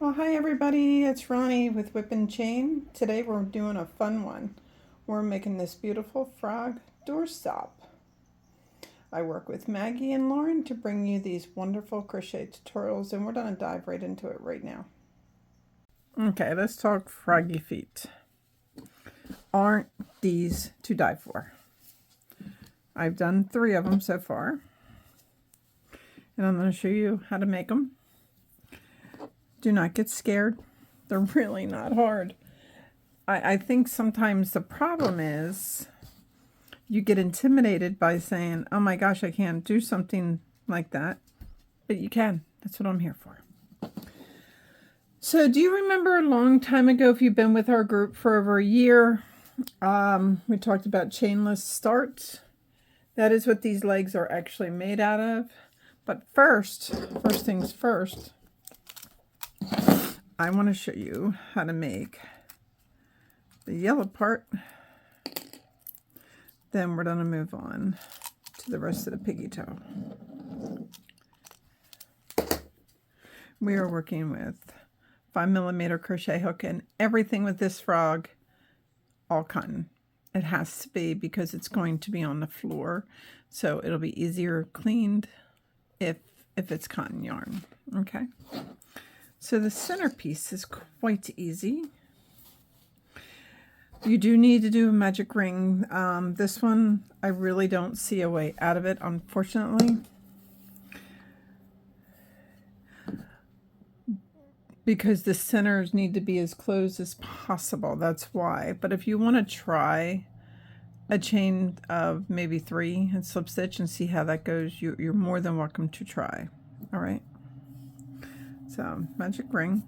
Well, hi everybody, it's Ronnie with Whip and Chain. Today we're doing a fun one. We're making this beautiful frog doorstop. I work with Maggie and Lauren to bring you these wonderful crochet tutorials, and we're going to dive right into it right now. Okay, let's talk froggy feet. Aren't these to die for? I've done 3 of them so far, and I'm going to show you how to make them. Do not get scared. They're really not hard. I think sometimes the problem is you get intimidated by saying, oh my gosh, I can't do something like that. But you can. That's what I'm here for. So do you remember a long time ago, if you've been with our group for over a year, we talked about chainless start. That is what these legs are actually made out of. But first things first, I want to show you how to make the yellow part. Then we're going to move on to the rest of the piggy toe. We are working with 5mm crochet hook, and everything with this frog, all cotton. It has to be because it's going to be on the floor, so it'll be easier cleaned if it's cotton yarn. Okay. So the centerpiece is quite easy. You do need to do a magic ring. This one, I really don't see a way out of it, unfortunately. Because the centers need to be as close as possible. That's why. But if you want to try a chain of maybe 3 and slip stitch and see how that goes, you're more than welcome to try. All right. So magic ring.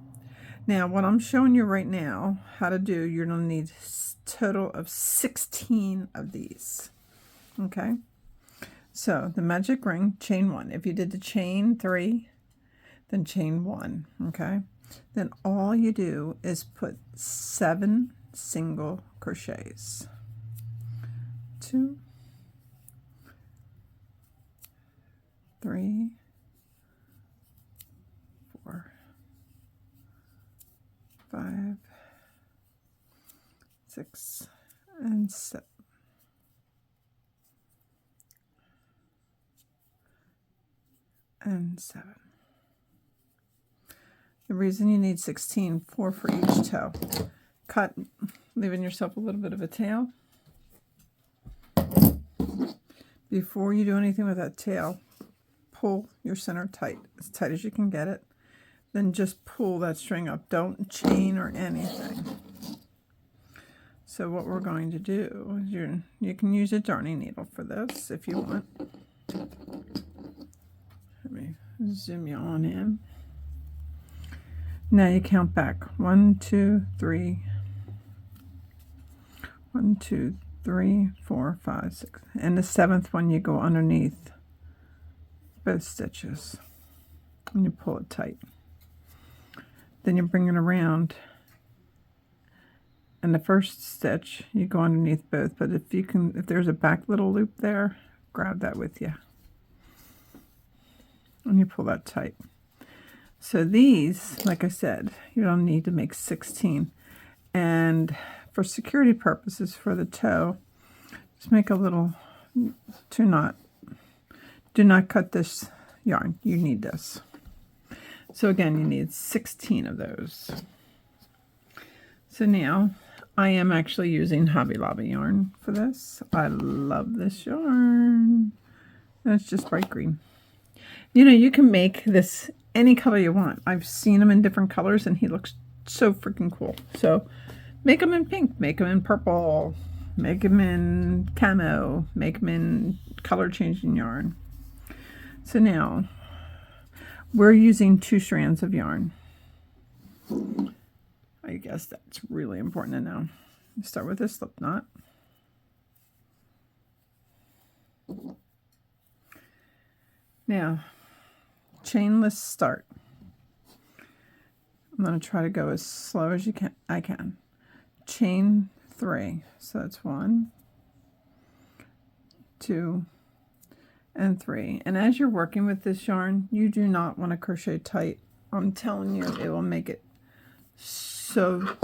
Now what I'm showing you right now how to do, you're going to need a total of 16 of these. Okay. So the magic ring, chain 1. If you did the chain 3, then chain 1. Okay. Then all you do is put 7 single crochets. 2, 3, 4, 5, 6, and 7. And 7. The reason you need 16, 4 for each toe. Cut, leaving yourself a little bit of a tail. Before you do anything with that tail, pull your center tight as you can get it. Then just pull that string up. Don't chain or anything. So what we're going to do is you can use a darning needle for this if you want. Let me zoom you on in. Now you count back. 1, 2, 3. 1, 2, 3, 4, 5, 6. And the 7th one you go underneath both stitches. And you pull it tight. Then you bring it around. And the first stitch you go underneath both. But if there's a back little loop there, grab that with you. And you pull that tight. So these, like I said, you don't need to make 16. And for security purposes for the toe, just make a little two knot. Do not cut this yarn. You need this. So again, you need 16 of those. So now I am actually using Hobby Lobby yarn for this. I love this yarn. And it's just bright green. You know, you can make this any color you want. I've seen them in different colors and he looks so freaking cool. So make them in pink, make them in purple, make them in camo, make them in color changing yarn. So now we're using 2 strands of yarn. I guess that's really important to know. Start with this slip knot. Now, chainless start. I'm going to try to go as slow as I can. Chain 3. So that's 1, 2, and 3. And as you're working with this yarn, you do not want to crochet tight I'm telling you, it will make it so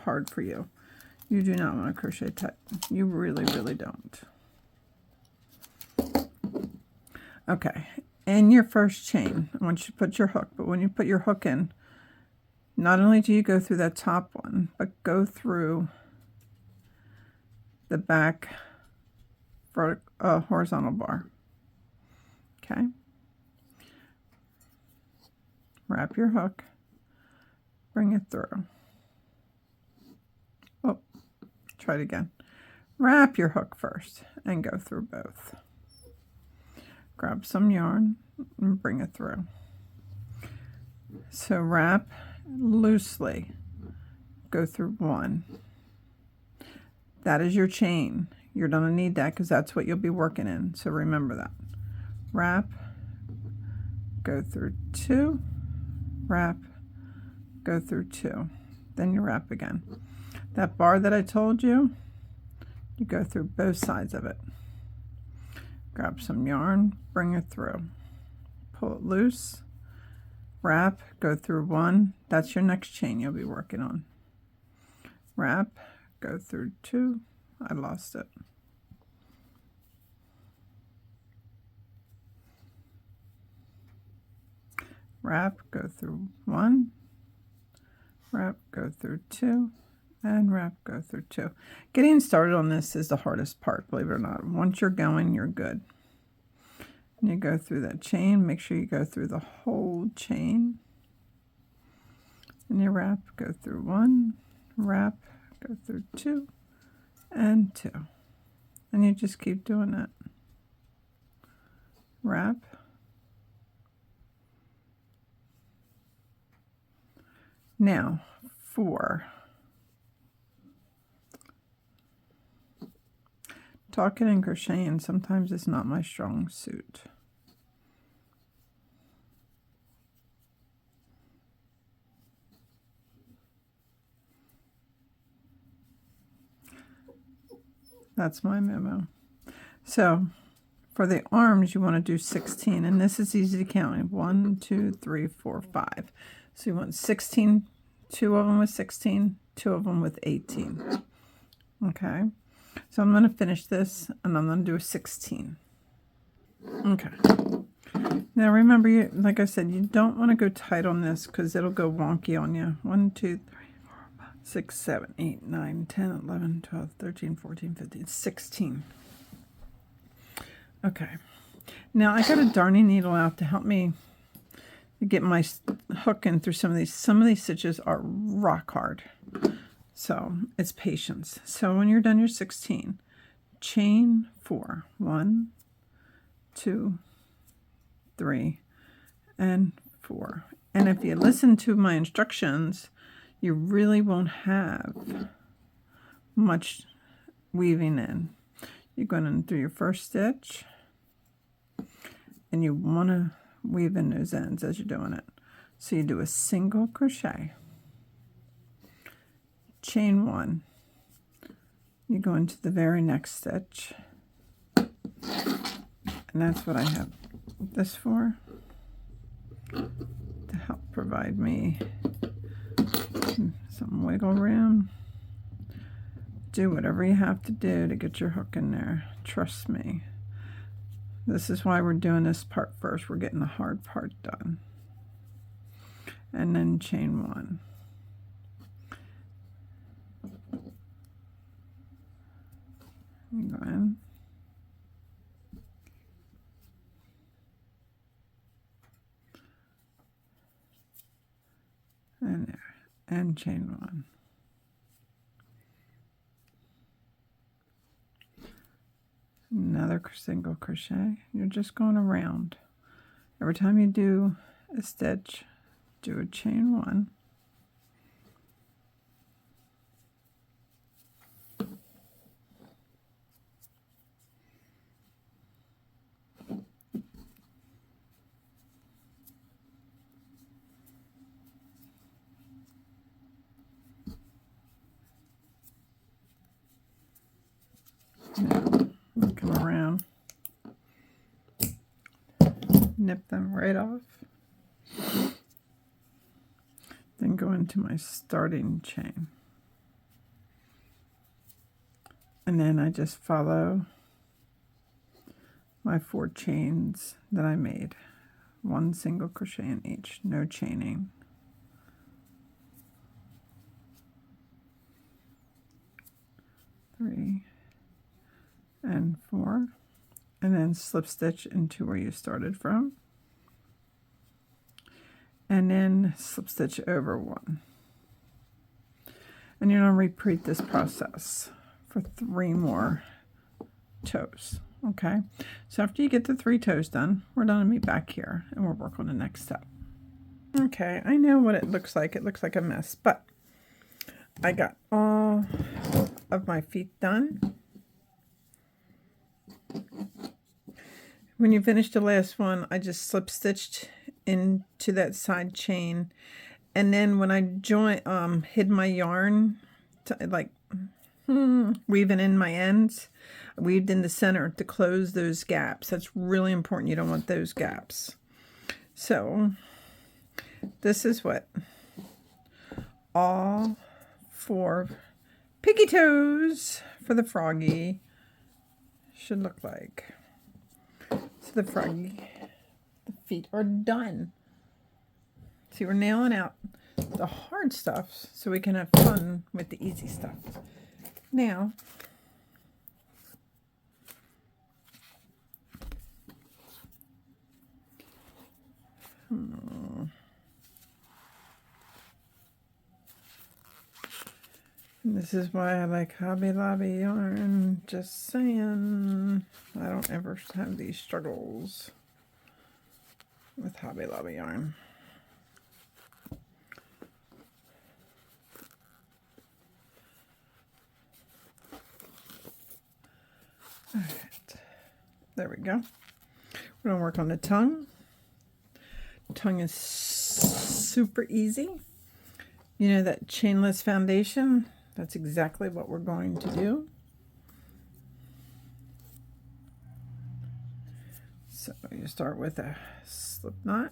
hard for you. You do not want to crochet tight. You really, really don't. Okay, in your first chain, I want you to put your hook, but when you put your hook in, not only do you go through that top one, but go through the back horizontal bar. Okay. Wrap your hook, bring it through. Oh, try it again. Wrap your hook first and go through both. Grab some yarn and bring it through. So wrap loosely, go through one. That is your chain. You're going to need that because that's what you'll be working in. So remember that. Wrap, go through two, wrap, go through two. Then you wrap again. That bar that I told you, you go through both sides of it. Grab some yarn, bring it through. Pull it loose, wrap, go through one. That's your next chain you'll be working on. Wrap, go through two. I lost it. Wrap, go through one, wrap, go through two, and wrap, go through two. Getting started on this is the hardest part, believe it or not. Once you're going, you're good. And you go through that chain, make sure you go through the whole chain. And you wrap, go through one, wrap, go through two, and two. And you just keep doing that. Wrap. Now, 4. Talking and crocheting sometimes is not my strong suit. That's my memo. So for the arms, you want to do 16, and this is easy to count. 1, 2, 3, 4, 5. So you want 16, 2 of them with 16, 2 of them with 18. Okay. So I'm going to finish this, and I'm going to do a 16. Okay. Now remember, you, like I said, you don't want to go tight on this because it'll go wonky on you. 1, 2, 3, 4, 5, 6, 7, 8, 9, 10, 11, 12, 13, 14, 15, 16. Okay. Now I got a darning needle out to help me get my hook in through some of these. Some of these stitches are rock hard. So it's patience. So when you're done your 16, chain 4. 1, 2, 3, and 4. And if you listen to my instructions, you really won't have much weaving in. You're going in through your first stitch, and you want to weave in those ends as you're doing it. So you do a single crochet, chain 1, you go into the very next stitch, and that's what I have this for, to help provide me some wiggle room. Do whatever you have to do to get your hook in there. Trust me. This is why we're doing this part first. We're getting the hard part done. And then chain 1. You go in. And there. And chain 1. Another single crochet. You're just going around. Every time you do a stitch, do a chain 1. Now, come around, nip them right off. go into my starting chain. And then I just follow my 4 chains that I made. 1 single crochet in each, no chaining. Three and 4, and then slip stitch into where you started from, and then slip stitch over 1. And you're going to repeat this process for 3 more toes. Okay, so after you get the 3 toes done, we're going to meet back here and we'll work on the next step. Okay, I know what it looks like. It looks like a mess, but I got all of my feet done. When you finish the last one, I just slip stitched into that side chain, and then when I hid my yarn, weaving in my ends, I weaved in the center to close those gaps. That's really important. You don't want those gaps. So this is what all 4 piggy toes for the froggy should look like. So the froggy, the feet are done. See, we're nailing out the hard stuff so we can have fun with the easy stuff. Now, and this is why I like Hobby Lobby yarn, just saying. I don't ever have these struggles with Hobby Lobby yarn. All right, there we go. We're gonna work on the tongue. Tongue is super easy. You know that chainless foundation? That's exactly what we're going to do. So you start with a slip knot.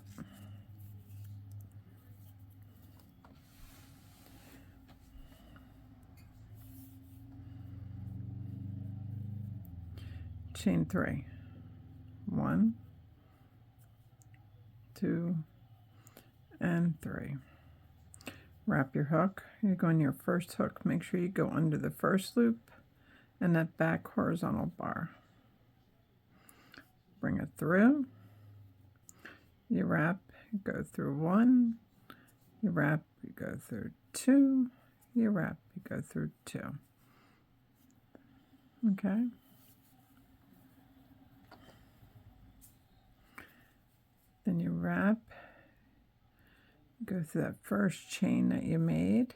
Chain 3. 1, 2, and 3. Wrap your hook. You go in your first hook. Make sure you go under the first loop and that back horizontal bar. Bring it through. You wrap, you go through 1. You wrap, you go through 2. You wrap, you go through 2. Okay. Then you wrap, go through that first chain that you made,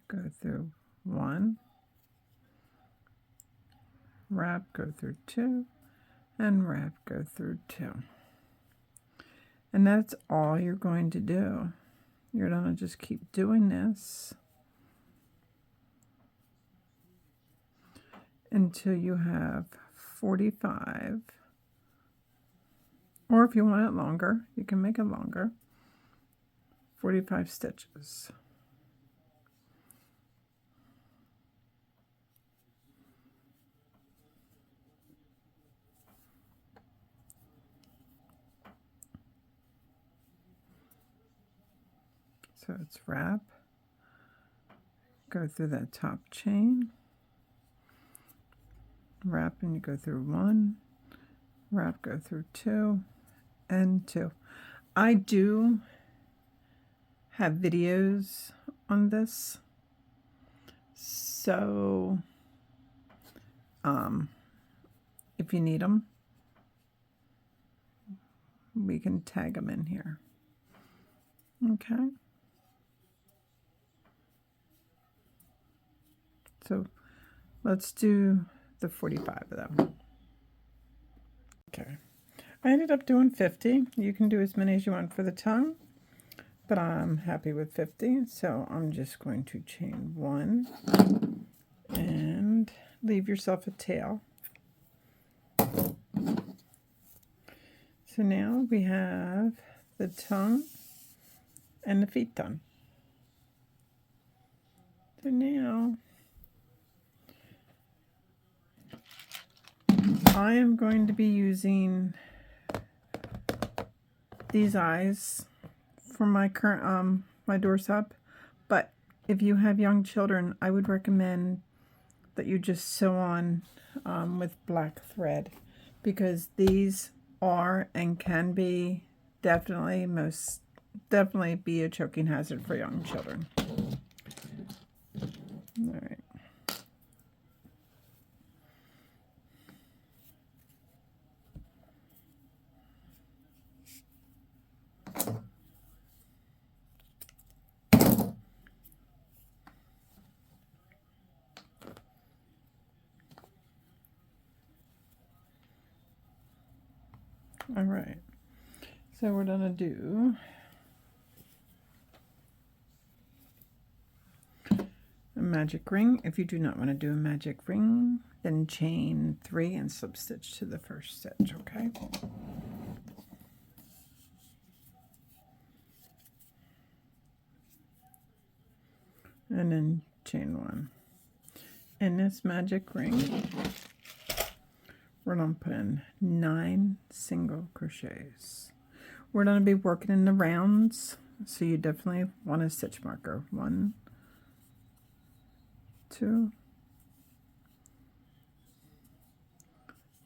go through 1, wrap, go through 2, and wrap, go through 2. And that's all you're going to do. You're going to just keep doing this until you have 45. Or if you want it longer, you can make it longer. 45 stitches. So it's wrap, go through that top chain, wrap and you go through 1, wrap, go through 2, and 2. I do have videos on this, so if you need them, we can tag them in here. Okay. So let's do the 45 of them. Okay. I ended up doing 50. You can do as many as you want for the tongue, but I'm happy with 50. So I'm just going to chain 1 and leave yourself a tail. So now we have the tongue and the feet done. So now I am going to be using these eyes for my current my doorstop, but if you have young children, I would recommend that you just sew on with black thread, because these are and can be most definitely be a choking hazard for young children. All right. All right, so we're gonna do a magic ring. If you do not want to do a magic ring, then chain 3 and slip stitch to the first stitch, okay? And then chain 1. In this magic ring, we're going to put in 9 single crochets. We're going to be working in the rounds, so you definitely want a stitch marker. 1, 2,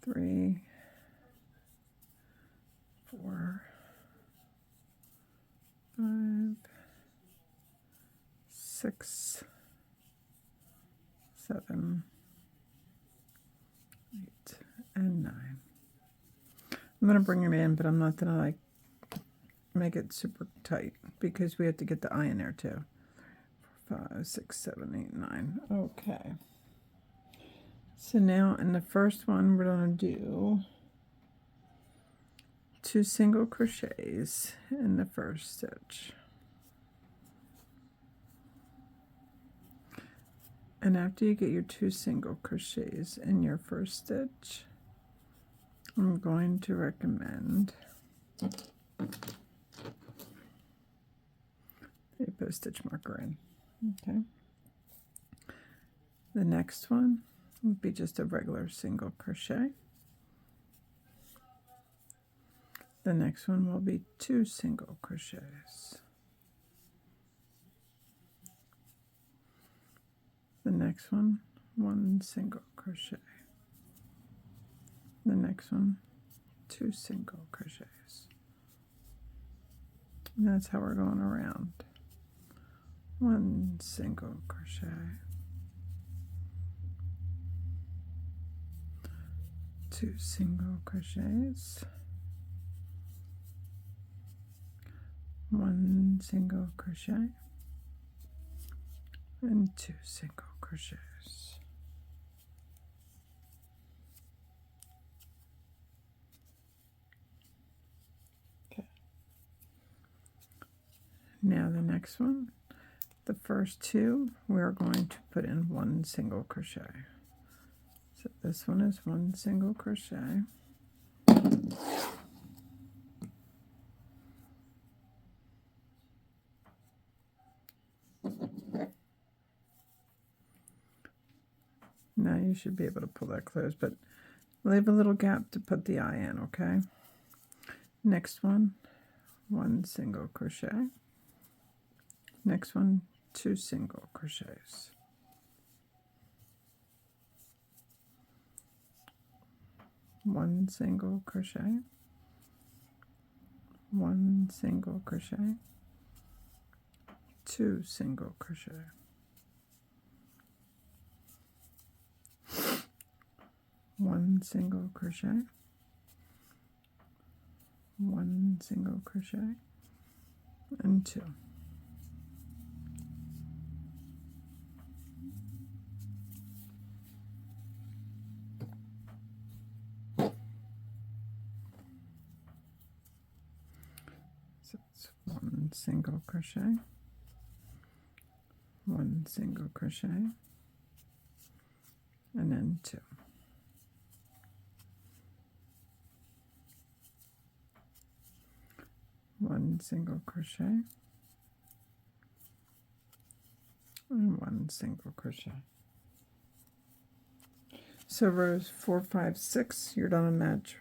3, 4, 5, 6, 7, 8, and 9. I'm going to bring it in, but I'm not going to like make it super tight because we have to get the eye in there too. 5, 6, 7, 8, 9. Okay. So now in the first one, we're going to do 2 single crochets in the first stitch. And after you get your 2 single crochets in your first stitch, I'm going to recommend you put a stitch marker in. Okay. The next one would be just a regular single crochet. The next one will be 2 single crochets. The next one, 1 single crochet. The next one, 2 single crochets. And that's how we're going around. 1 single crochet. 2 single crochets. 1 single crochet. And 2 single crochets. Okay. Now the next one, the first 2, we're going to put in 1 single crochet. So this one is 1 single crochet. Now you should be able to pull that close, but leave a little gap to put the eye in, okay? Next one, 1 single crochet. Next one, 2 single crochets. One single crochet. 1 single crochet. 2 single crochet. 1 single crochet. 1 single crochet. And 2. So it's 1 single crochet. 1 single crochet. And then 2. 1 single crochet, and 1 single crochet. So rows 4, 5, 6, you're going to match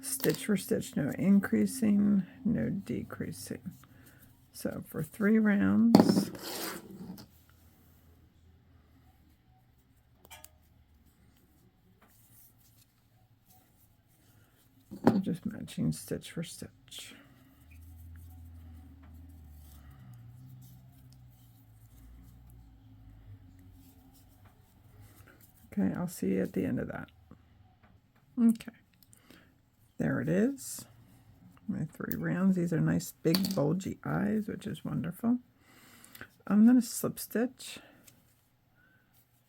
stitch for stitch, no increasing, no decreasing. So for 3 rounds, we're just matching stitch for stitch. Okay, I'll see you at the end of that. Okay, there it is. My 3 rounds. These are nice big bulgy eyes, which is wonderful. I'm going to slip stitch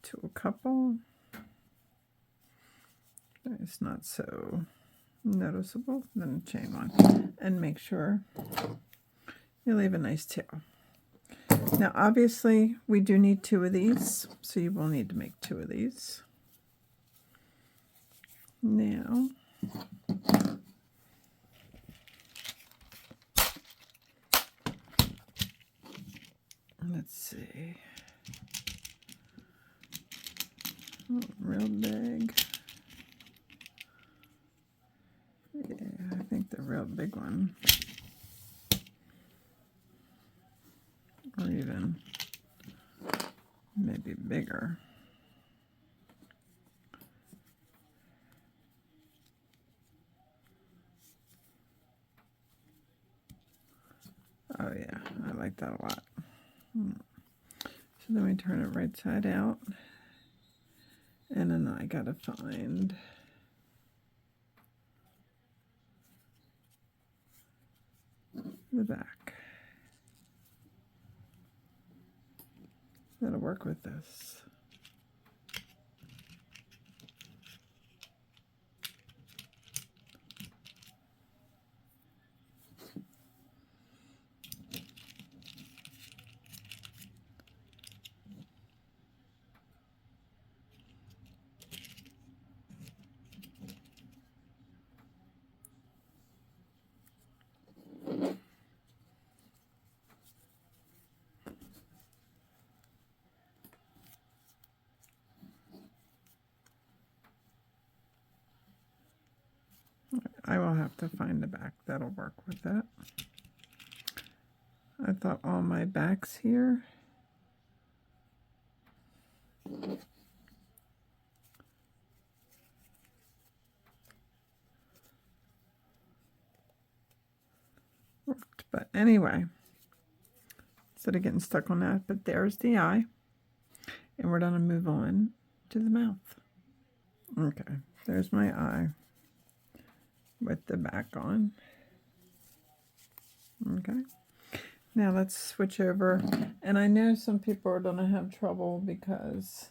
to a couple. It's not so noticeable. Then chain 1 and make sure you leave a nice tail. Now obviously we do need 2 of these, so you will need to make 2 of these. Now let's see. Oh, real big. Yeah, I think the real big one. Or even maybe bigger. Oh yeah, I like that a lot. So then we turn it right side out. And then I gotta find the back. That'll work with this. I will have to find the back that'll work with that. I thought all my backs here worked, but anyway, instead of getting stuck on that, but there's the eye, and we're going to move on to the mouth. Okay, there's my eye with the back on. Okay, now let's switch over, and I know some people are going to have trouble because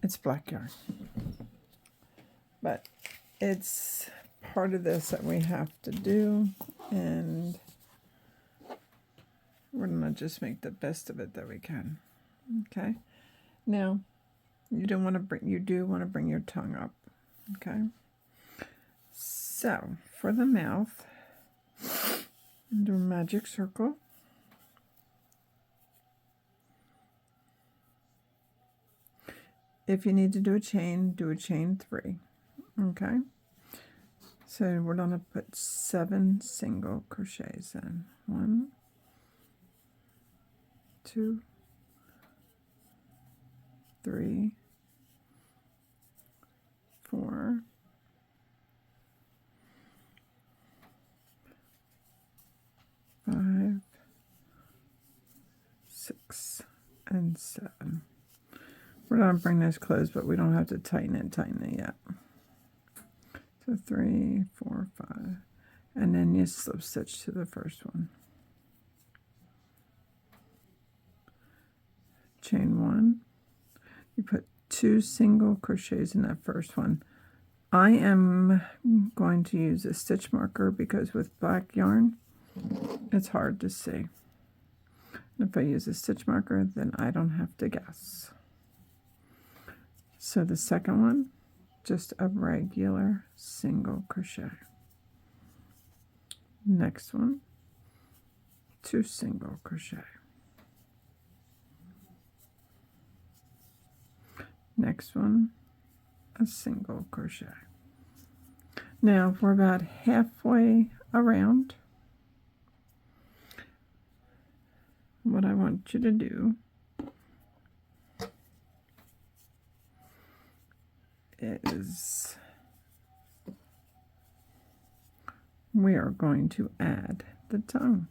it's black yarn, but it's part of this that we have to do, and we're going to just make the best of it that we can. Okay, now you do want to bring your tongue up. Okay, so for the mouth, do a magic circle. If you need to do a chain 3. Okay, so we're going to put 7 single crochets in. 1, 2, 3, 4, 5, 6, and 7. We're going to bring this close, but we don't have to tighten it yet. So 3, 4, 5, and then you slip stitch to the first one. Chain 1. You put 2 single crochets in that first one. I am going to use a stitch marker because with black yarn, it's hard to see. If I use a stitch marker, then I don't have to guess. So the second one, just a regular single crochet. Next one, 2 single crochet. next one a single crochet. Now if we're about halfway around, what I want you to do is we are going to add the tongue.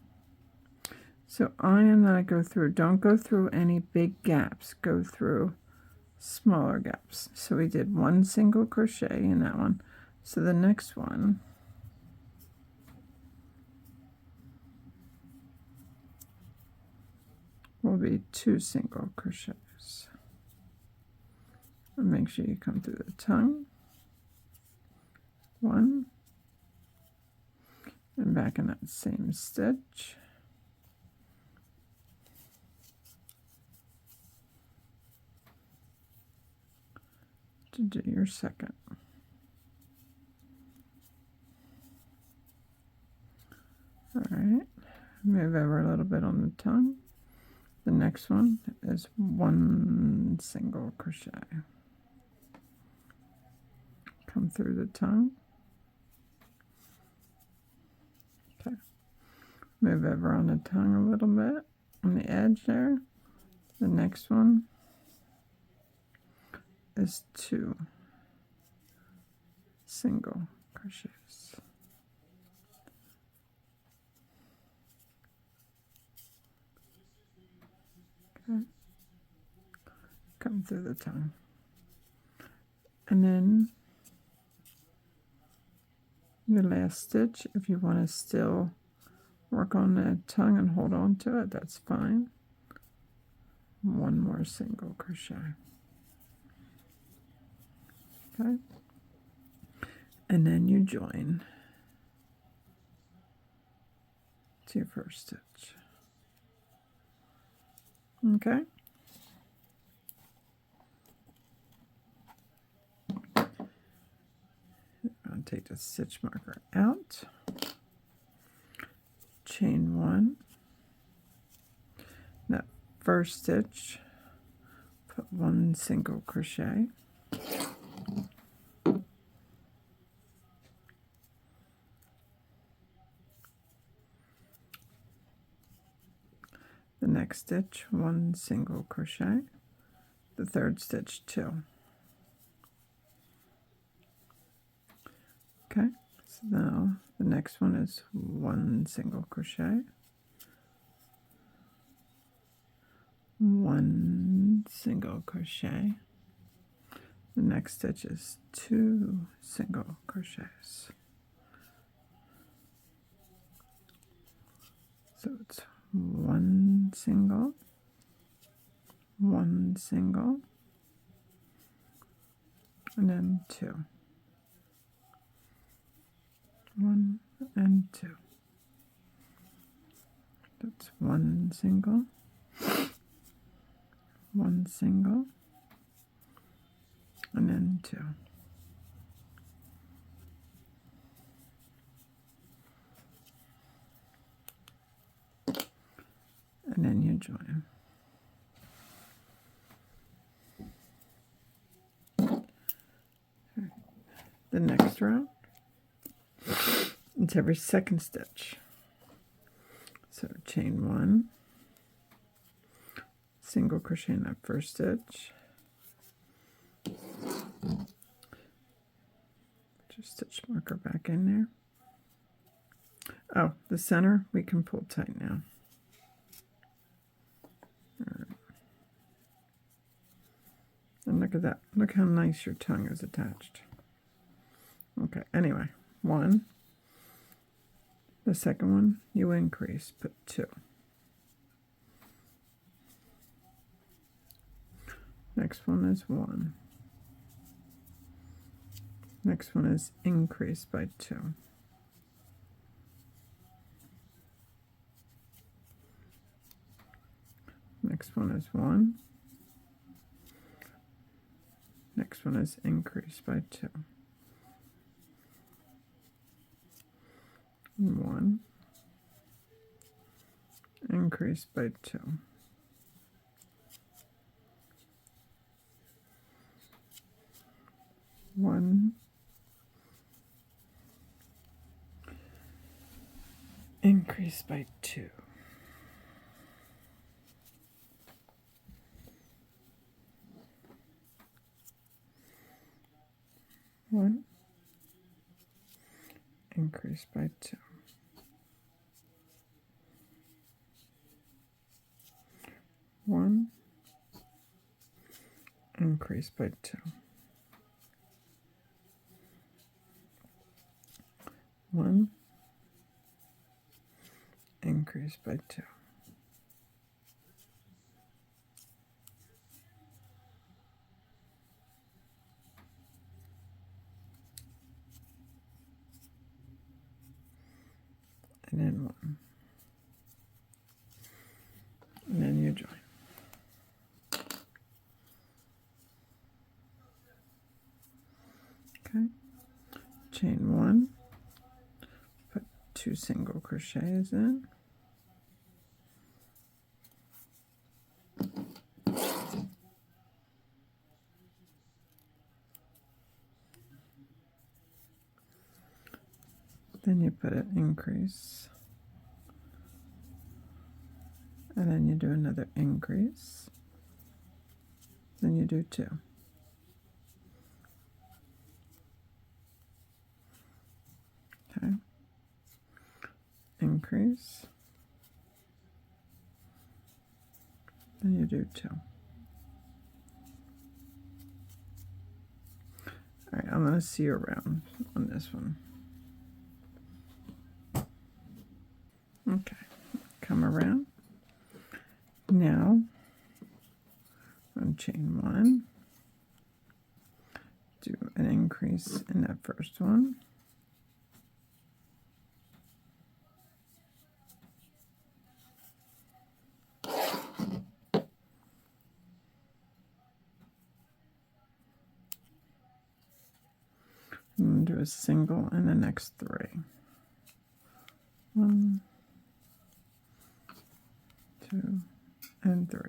So I am going to go through, don't go through any big gaps, go through smaller gaps. So we did one single crochet in that one. So the next one will be 2 single crochets. And make sure you come through the tongue, 1, and back in that same stitch. To do your second. All right, move over a little bit on the tongue. The next one is 1 single crochet. Come through the tongue. Okay, move over on the tongue a little bit on the edge there. The next one is 2 single crochets. Okay, come through the tongue, and then your last stitch, if you want to still work on the tongue and hold on to it, that's fine. 1 more single crochet. Okay, and then you join to your first stitch. Okay, I'll take the stitch marker out, chain 1, that first stitch, put 1 single crochet. The next stitch, 1 single crochet. The third stitch, 2. Okay, so now the next one is 1 single crochet, 1 single crochet. The next stitch is 2 single crochets. So it's 1 single, 1 single, and then 2. 1 and 2. That's 1 single, 1 single, and then 2. And then you join. The next row, it's every second stitch. So chain 1, single crochet in that first stitch, put your stitch marker back in there. Oh, the center we can pull tight now. All right. And look at that. Look how nice your tongue is attached. Okay, anyway, 1. The second one, you increase, put 2. Next one is 1. Next one is increase by 2. Next one is 1. Next one is increase by 2. 1, increase by 2. 1, increase by 2, 1, increase by 2, 1, increase by 2, 1, increase by 2, and then 1, and then you join. Okay, chain 1, put 2 single crochets in, then you put an increase, and then you do another increase, then you do 2. Okay, increase, then you do 2. All right, I'm going to see you around on this one. Okay, come around. Now, on chain 1, do an increase in that first one. And do a single in the next 3. 1, 2, and 3.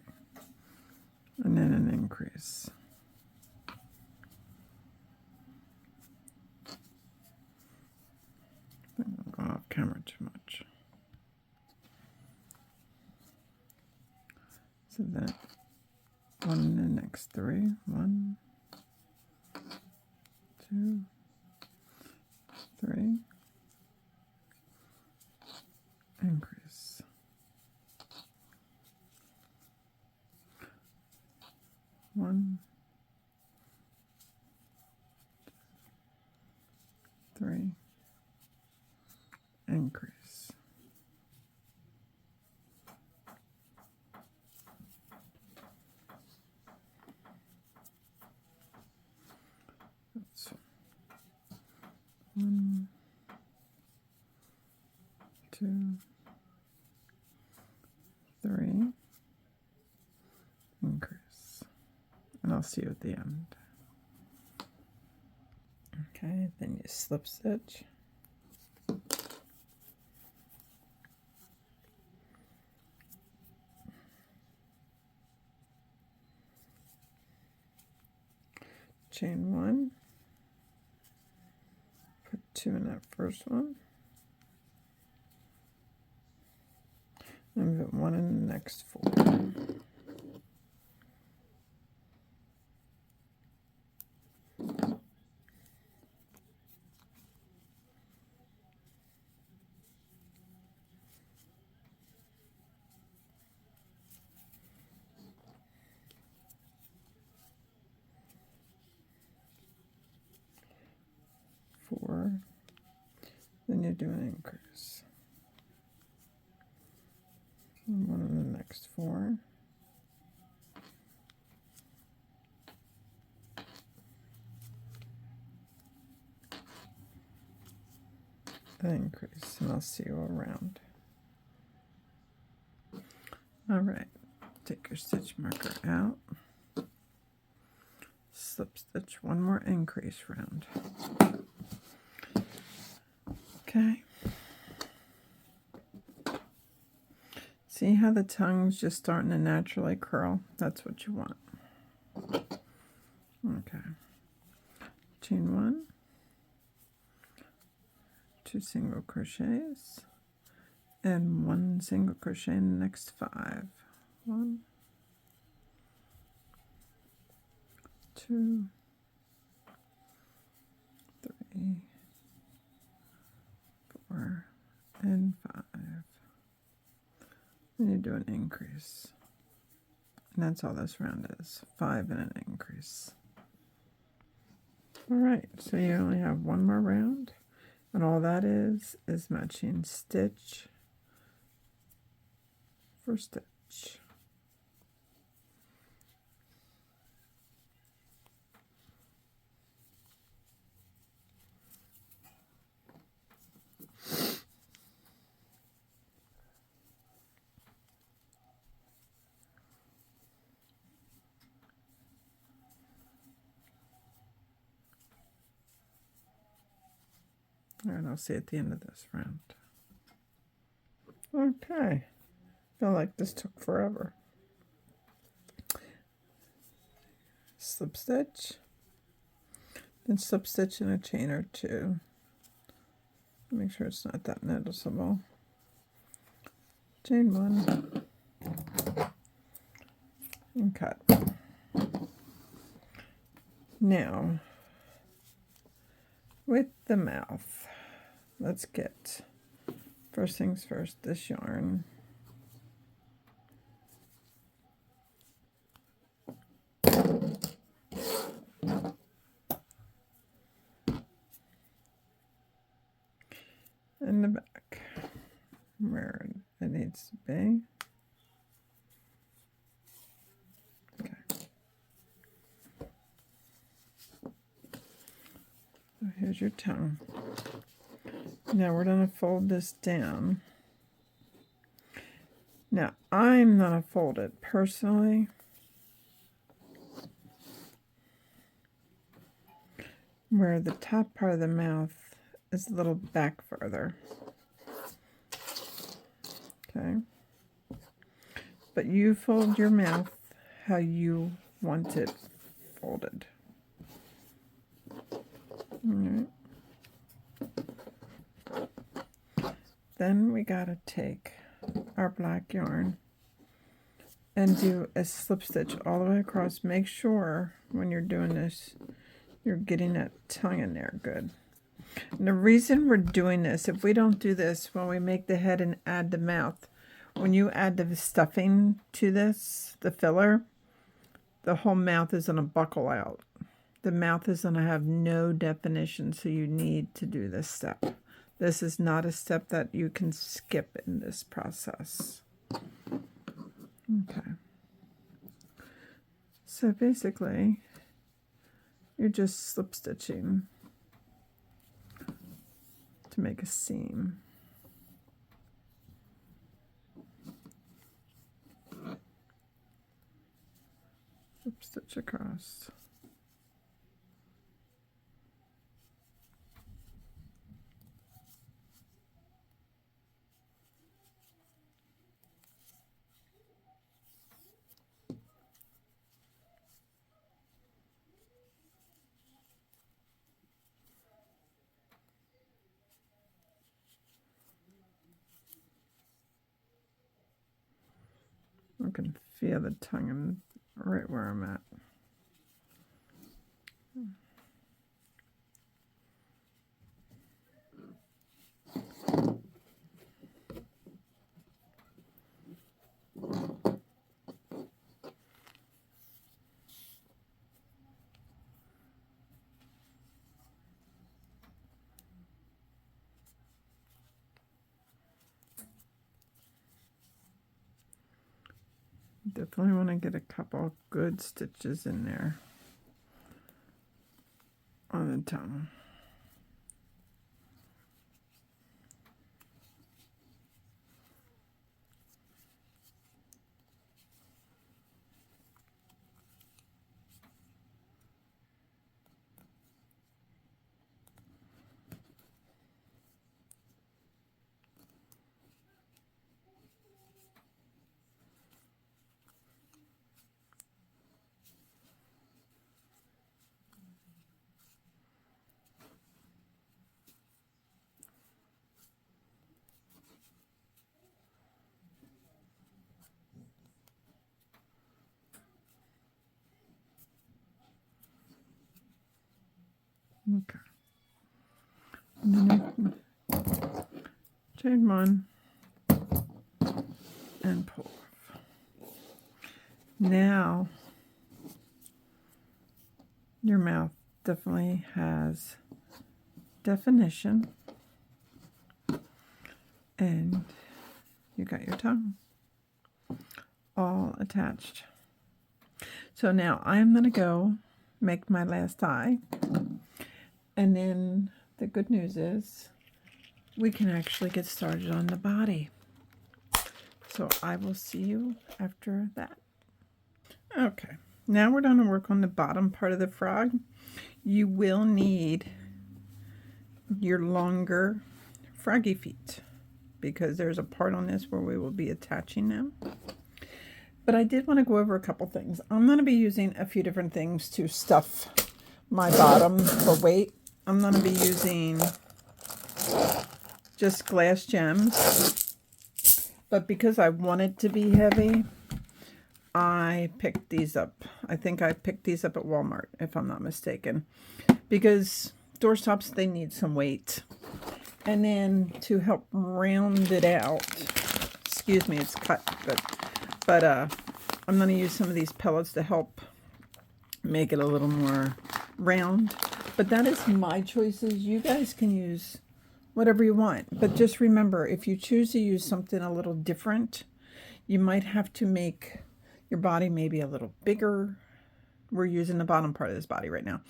And then an increase. I'm going off camera too much. So then 1 in the next 3. 1, 2, 3. Increase. 1, 3, increase. That's 1, 2, 3, increase. And I'll see you at the end. Okay, then you slip stitch. Chain 1, put 2 in that first one, and put 1 in the next 4. Then you do an increase. And 1 in the next 4. An increase, and I'll see you around. All right, take your stitch marker out. Slip stitch 1 more increase round. Okay. See how the tongue's just starting to naturally curl? That's what you want. Okay. chain 1, 2 single crochets, and 1 single crochet in the next 5. 1, 2, 3, 4, and 5. Then you do an increase. And that's all this round is, 5 and an increase. All right, so you only have one more round, and all that is matching stitch for stitch. And I'll see at the end of this round. Okay, feel like this took forever. Slip stitch, then slip stitch in a chain or 2. Make sure it's not that noticeable. Chain 1 and cut. Now, with the mouth, let's get, first things first, this yarn. In the back, where it needs to be. Okay. So here's your tongue. Now we're going to fold this down. Now I'm going to fold it personally. Where the top part of the mouth is a little back further. Okay. But you fold your mouth how you want it folded. Alright. Then we gotta take our black yarn and do a slip stitch all the way across. Make sure when you're doing this, you're getting that tongue in there good. And the reason we're doing this, if we don't do this when we make the head and add the mouth, when you add the stuffing to this, the filler, the whole mouth is going to buckle out. The mouth is going to have no definition, so you need to do this step. This is not a step that you can skip in this process. Okay. So basically, you're just slip stitching to make a seam. Slip stitch across. I can feel the tongue in right where I'm at. Definitely want to get a couple good stitches in there on the tongue. Okay. Chain one and pull off. Now your mouth definitely has definition, and you got your tongue all attached. So now I'm going to go make my last eye, and then the good news is we can actually get started on the body. So I will see you after that. Okay, now we're going to work on the bottom part of the frog. You will need your longer froggy feet because there's a part on this where we will be attaching them. But I did want to go over a couple things. I'm going to be using a few different things to stuff my bottom for weight. I'm going to be using just glass gems, but because I want it to be heavy, I picked these up. I think I picked these up at Walmart, if I'm not mistaken, because doorstops, they need some weight. And then to help round it out, excuse me, it's cut, but I'm going to use some of these pellets to help make it a little more round. But that is my choices. You guys can use whatever you want. But just remember, if you choose to use something a little different, you might have to make your body maybe a little bigger. We're using the bottom part of this body right now.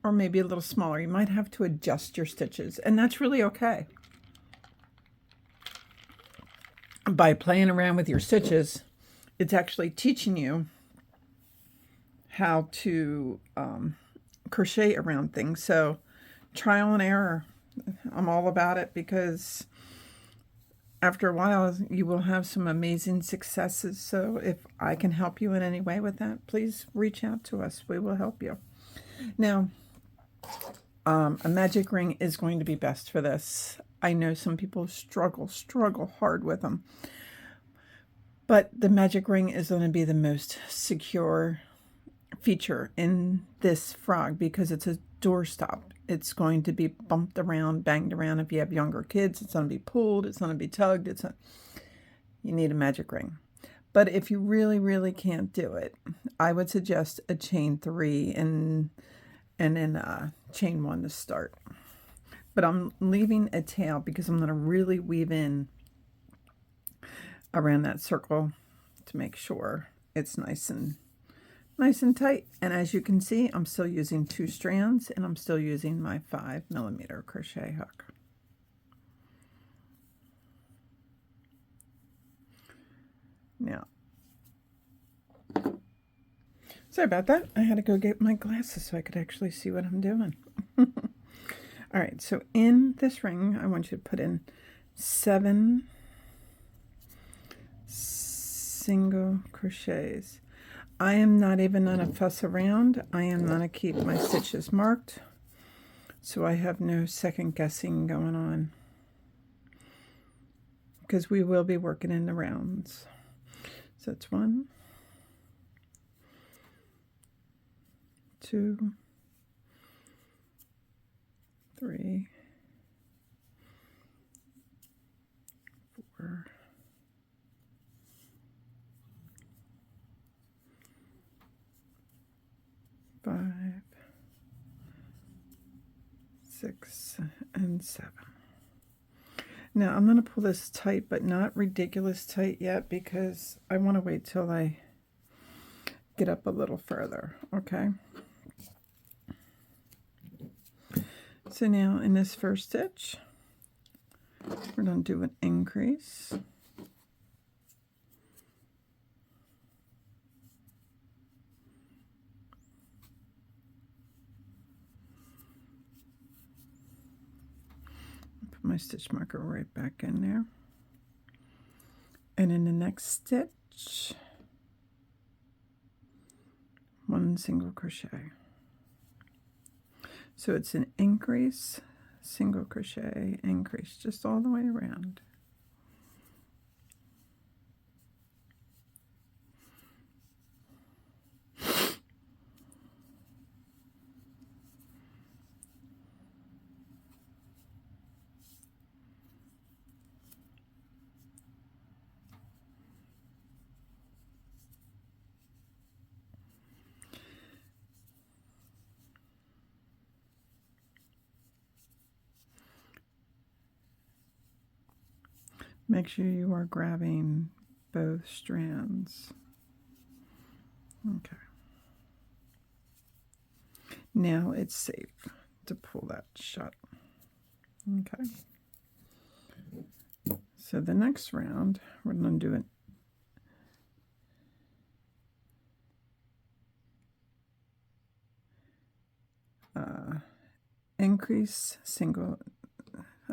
Or maybe a little smaller. You might have to adjust your stitches. And that's really okay. By playing around with your stitches, it's actually teaching you how to crochet around things. So trial and error, I'm all about it, because after a while you will have some amazing successes. So if I can help you in any way with that, please reach out to us. We will help you. Now, a magic ring is going to be best for this. I know some people struggle hard with them. But the magic ring is going to be the most secure feature in this frog because it's a doorstop. It's going to be bumped around, banged around. If you have younger kids, it's going to be pulled. It's going to be tugged. You need a magic ring. But if you really can't do it, I would suggest a chain 3 and then chain 1 to start. But I'm leaving a tail because I'm going to really weave in around that circle to make sure it's nice and tight. And as you can see, I'm still using 2 strands, and I'm still using my 5mm crochet hook. Now, sorry about that. I had to go get my glasses so I could actually see what I'm doing. All right, so in this ring, I want you to put in 7 single crochets. I am not even going to fuss around. I am going to keep my stitches marked so I have no second guessing going on, because we will be working in the rounds. So it's 1, 2, 3, 4, 5, 6, and 7. Now I'm going to pull this tight, but not ridiculous tight yet, because I want to wait till I get up a little further, okay? So now in this first stitch, we're going to do an increase. Put my stitch marker right back in there. And in the next stitch, 1 single crochet. So it's an increase, single crochet, increase, just all the way around. Make sure you are grabbing both strands. Okay. Now it's safe to pull that shut. Okay. So the next round, we're going to do an increase single.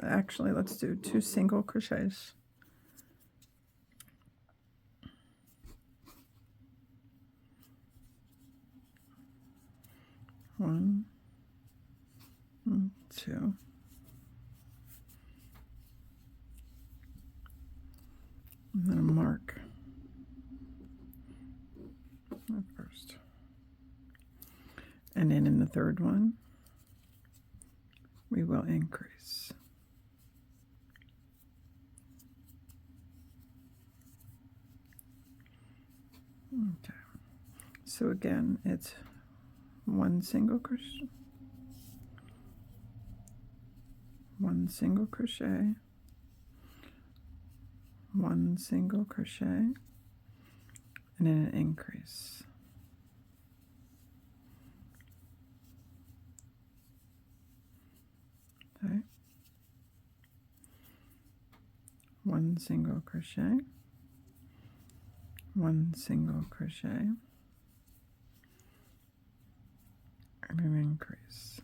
Actually, let's do 2 single crochets. One, 2. And then a mark at first. And then in the third one, we will increase. Okay. So again, it's 1 single crochet, 1 single crochet, 1 single crochet, and then an increase. Okay. 1 single crochet, 1 single crochet, and an increase.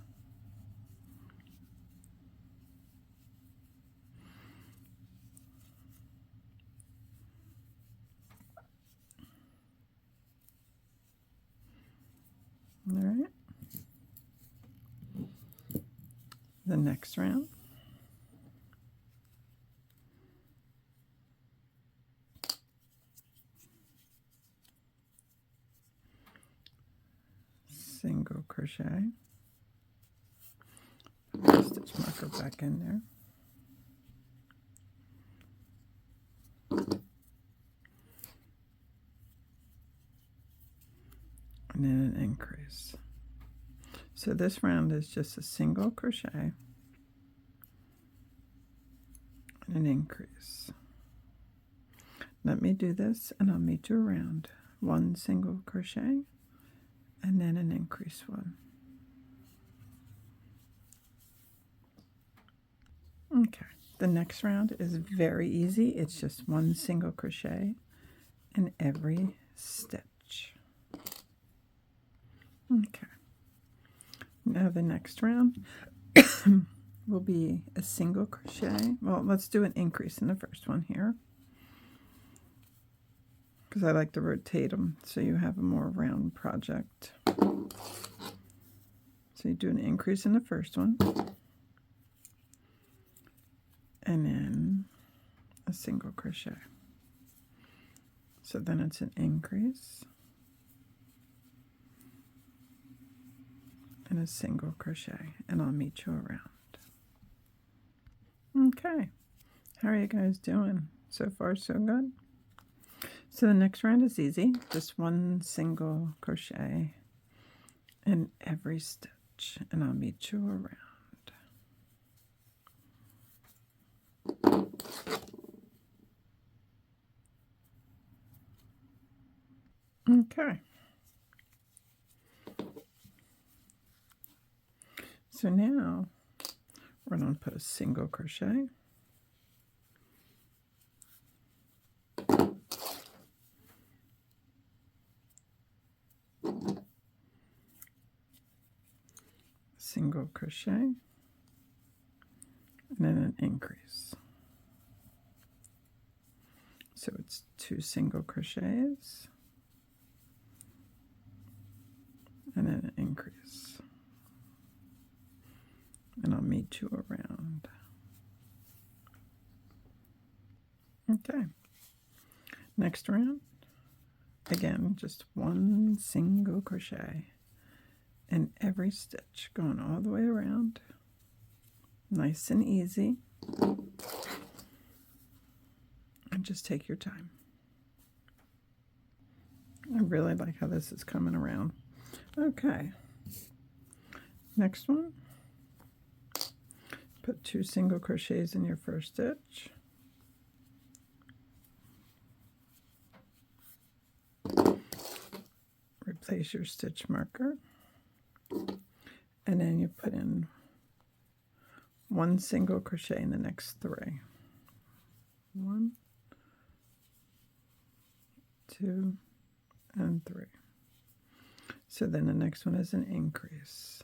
All right. The next round. Single crochet. Stitch marker back in there. And then an increase. So this round is just a single crochet and an increase. Let me do this and I'll meet you around. 1 single crochet and then an increase one. Okay, the next round is very easy. It's just 1 single crochet in every stitch. Okay, now the next round will be a single crochet. Well, let's do an increase in the first one here, because I like to rotate them so you have a more round project. So you do an increase in the first one, and then a single crochet. So then it's an increase and a single crochet, and I'll meet you around. Okay, how are you guys doing? So far, so good? So the next round is easy, just 1 single crochet in every stitch, and I'll meet you around. Okay. So now we're going to put a single crochet, single crochet, and then an increase. So it's 2 single crochets and then an increase. And I'll meet you around. Okay. Next round, again, just 1 single crochet in every stitch, going all the way around. Nice and easy. And just take your time. I really like how this is coming around. Okay. Next one. Put 2 single crochets in your first stitch. place your stitch marker, and then you put in 1 single crochet in the next 3. 1, 2, and 3. So then the next one is an increase,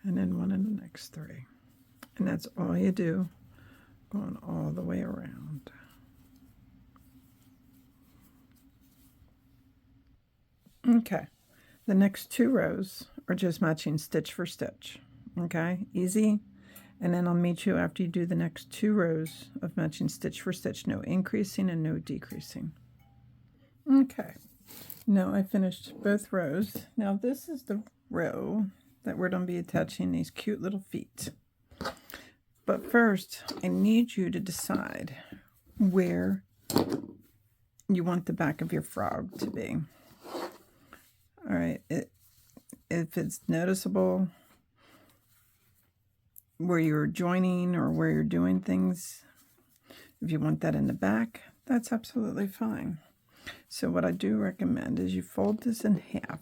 and then 1 in the next 3, and that's all you do, going all the way around. Okay, the next 2 rows are just matching stitch for stitch. Okay, easy. And then I'll meet you after you do the next 2 rows of matching stitch for stitch, no increasing and no decreasing. Okay, now I finished both rows. Now this is the row that we're going to be attaching these cute little feet. But first, I need you to decide where you want the back of your frog to be. All right, if it's noticeable where you're joining or where you're doing things, if you want that in the back, that's absolutely fine. So what I do recommend is you fold this in half.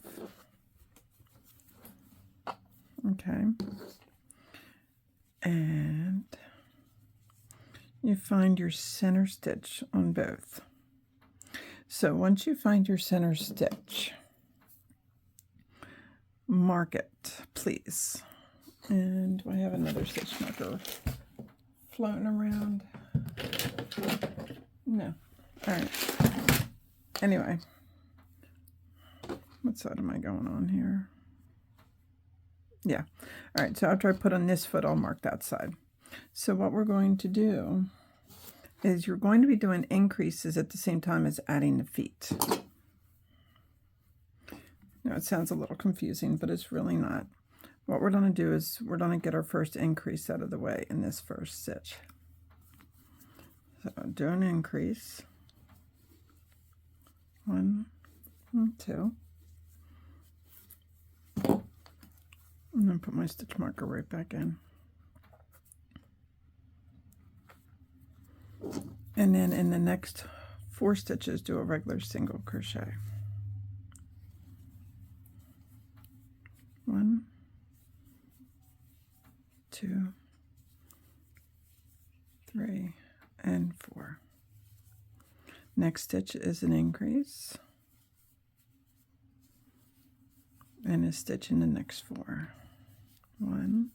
Okay. And you find your center stitch on both. So once you find your center stitch, mark it, please. And do I have another stitch marker floating around? No. All right. Anyway, what side am I going on here? Yeah. All right. So after I put on this foot, I'll mark that side. So what we're going to do is you're going to be doing increases at the same time as adding the feet. Now it sounds a little confusing, but it's really not. What we're going to do is we're going to get our first increase out of the way in this first stitch. So do an increase. 1 and 2. And then put my stitch marker right back in. And then in the next 4 stitches, do a regular single crochet. 1, 2, 3, and 4. Next stitch is an increase and a stitch in the next 4. 1,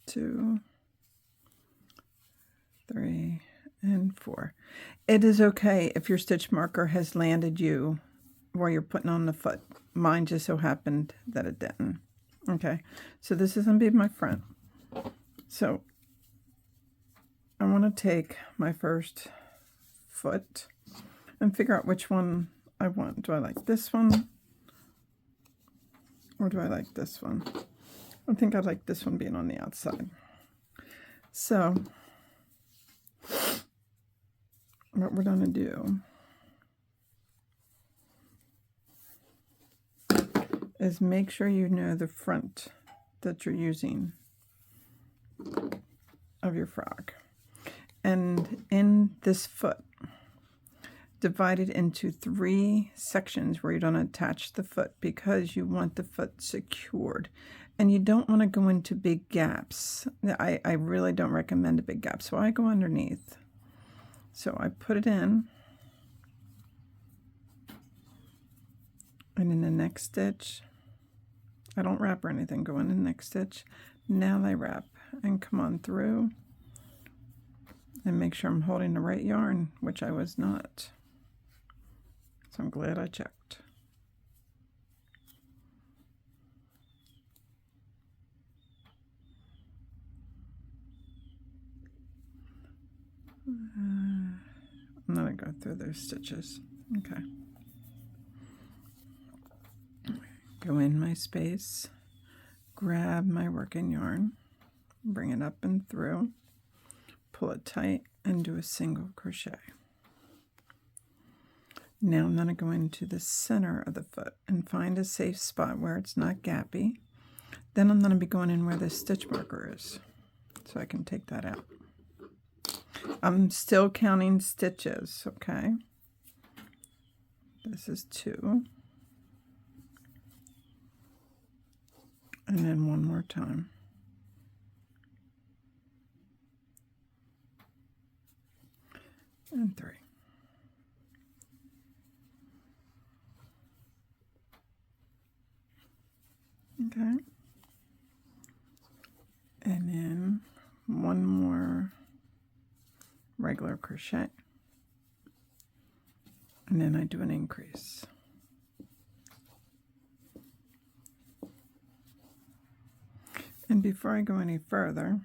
2, 3, and 4. It is okay if your stitch marker has landed you where you're putting on the foot. Mine just so happened that it didn't. Okay, so this is going to be my front. So I want to take my first foot and figure out which one I want. Do I like this one or do I like this one? I think I like this one being on the outside. So what we're going to do is make sure you know the front that you're using of your frog. And in this foot, divide it into 3 sections where you're going to attach the foot because you want the foot secured. And you don't want to go into big gaps. I really don't recommend a big gap, so I go underneath. So I put it in. And in the next stitch, I don't wrap or anything, go in the next stitch. Now I wrap and come on through and make sure I'm holding the right yarn, which I was not. So I'm glad I checked. I'm going to go through those stitches. Okay. Go in my space, grab my working yarn, bring it up and through, pull it tight, and do a single crochet. Now I'm going to go into the center of the foot and find a safe spot where it's not gappy. Then I'm going to be going in where the stitch marker is, so I can take that out. I'm still counting stitches, okay? This is 2. And then one more time. And 3. Okay. And then one more regular crochet. And then I do an increase. And before I go any further,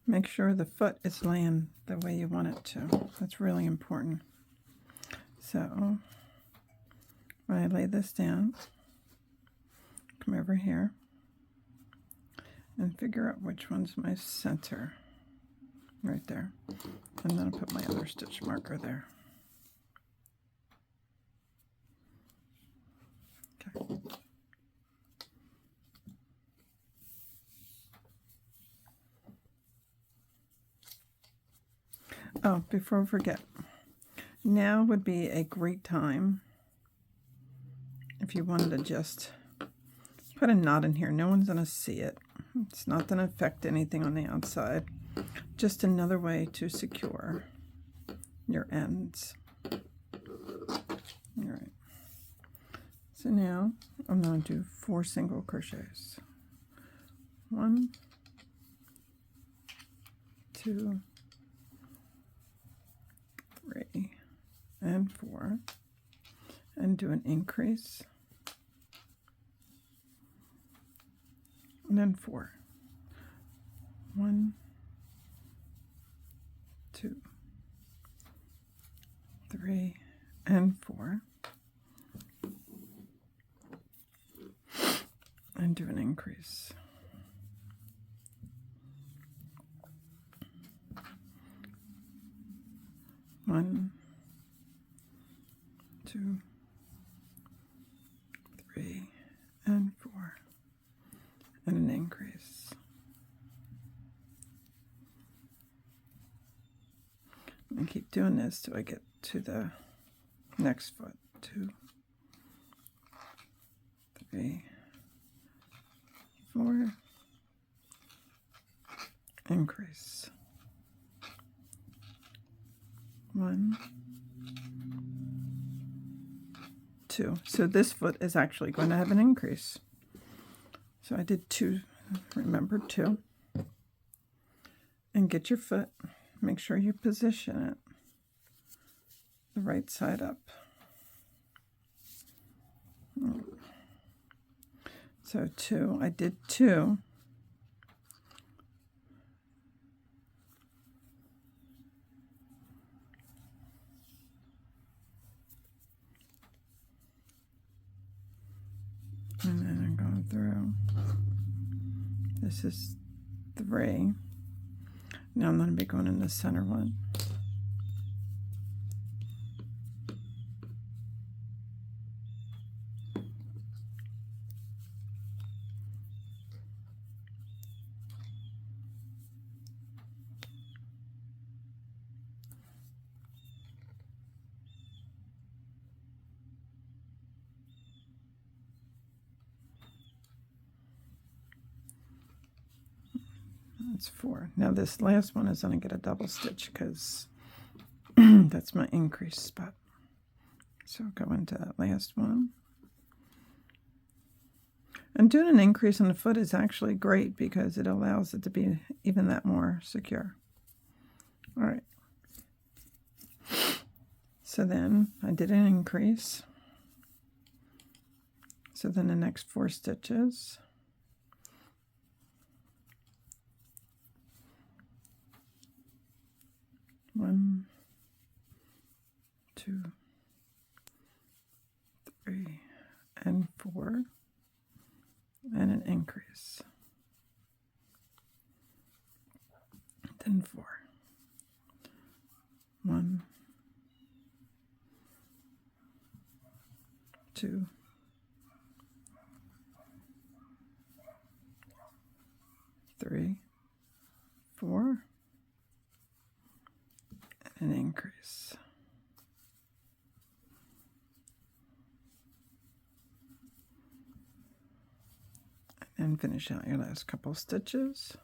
make sure the foot is laying the way you want it to. That's really important. So when I lay this down, come over here and figure out which one's my center. Right there. And then I'll put my other stitch marker there. Okay. Oh, before I forget, now would be a great time if you wanted to just put a knot in here. No one's going to see it. It's not going to affect anything on the outside. Just another way to secure your ends. All right. So now I'm going to do 4 single crochets. 1, 2, 3, and 4, and do an increase, and then 4. 1, 2, 3, and 4, and do an increase. 1, 2, 3, and 4, and an increase. And keep doing this till I get to the next foot. 2, 3, 4, increase. 1, 2. So this foot is actually going to have an increase. So I did 2, remember 2. And get your foot, make sure you position it the right side up. So 2, I did 2. And then I'm going through. This is 3. Now I'm going to be going in the center one. That's 4. Now this last one is going to get a double stitch because that's my increase spot. So go into that last one. And doing an increase on the foot is actually great because it allows it to be even that more secure. All right. So then I did an increase. So then the next 4 stitches. 1, 2, 3, and 4, and an increase. Then 4. 1, 2, 3, 4, and increase. And finish out your last couple stitches.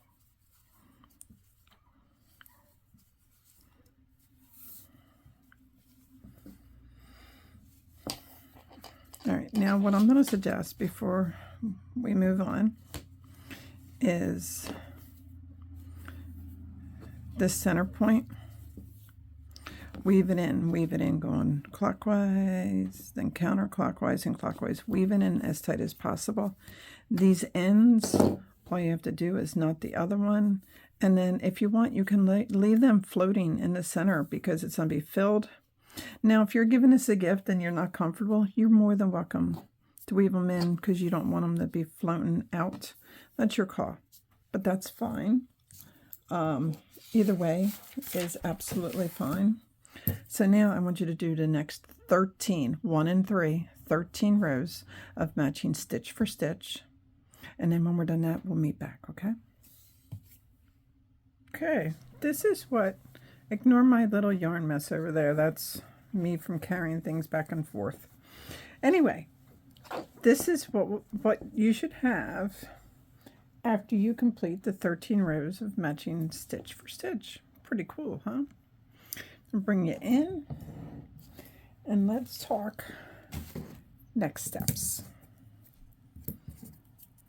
All right, now what I'm going to suggest before we move on is this center point. Weave it in going clockwise, then counterclockwise and clockwise. Weave it in as tight as possible. These ends, all you have to do is knot the other one. And then if you want, you can leave them floating in the center because it's going to be filled. Now, if you're giving us a gift and you're not comfortable, you're more than welcome to weave them in because you don't want them to be floating out. That's your call, but that's fine. Either way is absolutely fine. So now I want you to do the next 13, 1 and 3, 13 rows of matching stitch for stitch. And then when we're done that, we'll meet back, okay? Okay, this is what, ignore my little yarn mess over there. That's me from carrying things back and forth. Anyway, this is what you should have after you complete the 13 rows of matching stitch for stitch. Pretty cool, huh? I'll bring you in and let's talk next steps.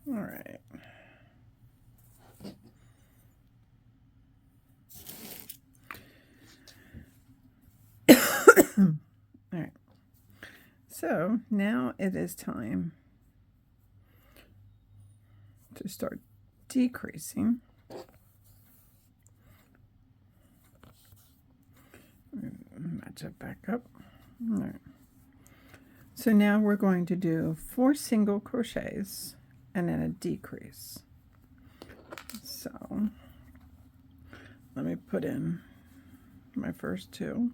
All right. All right. So now it is time to start decreasing. Match it back up. All right. So now we're going to do 4 single crochets and then a decrease. So let me put in my first 2.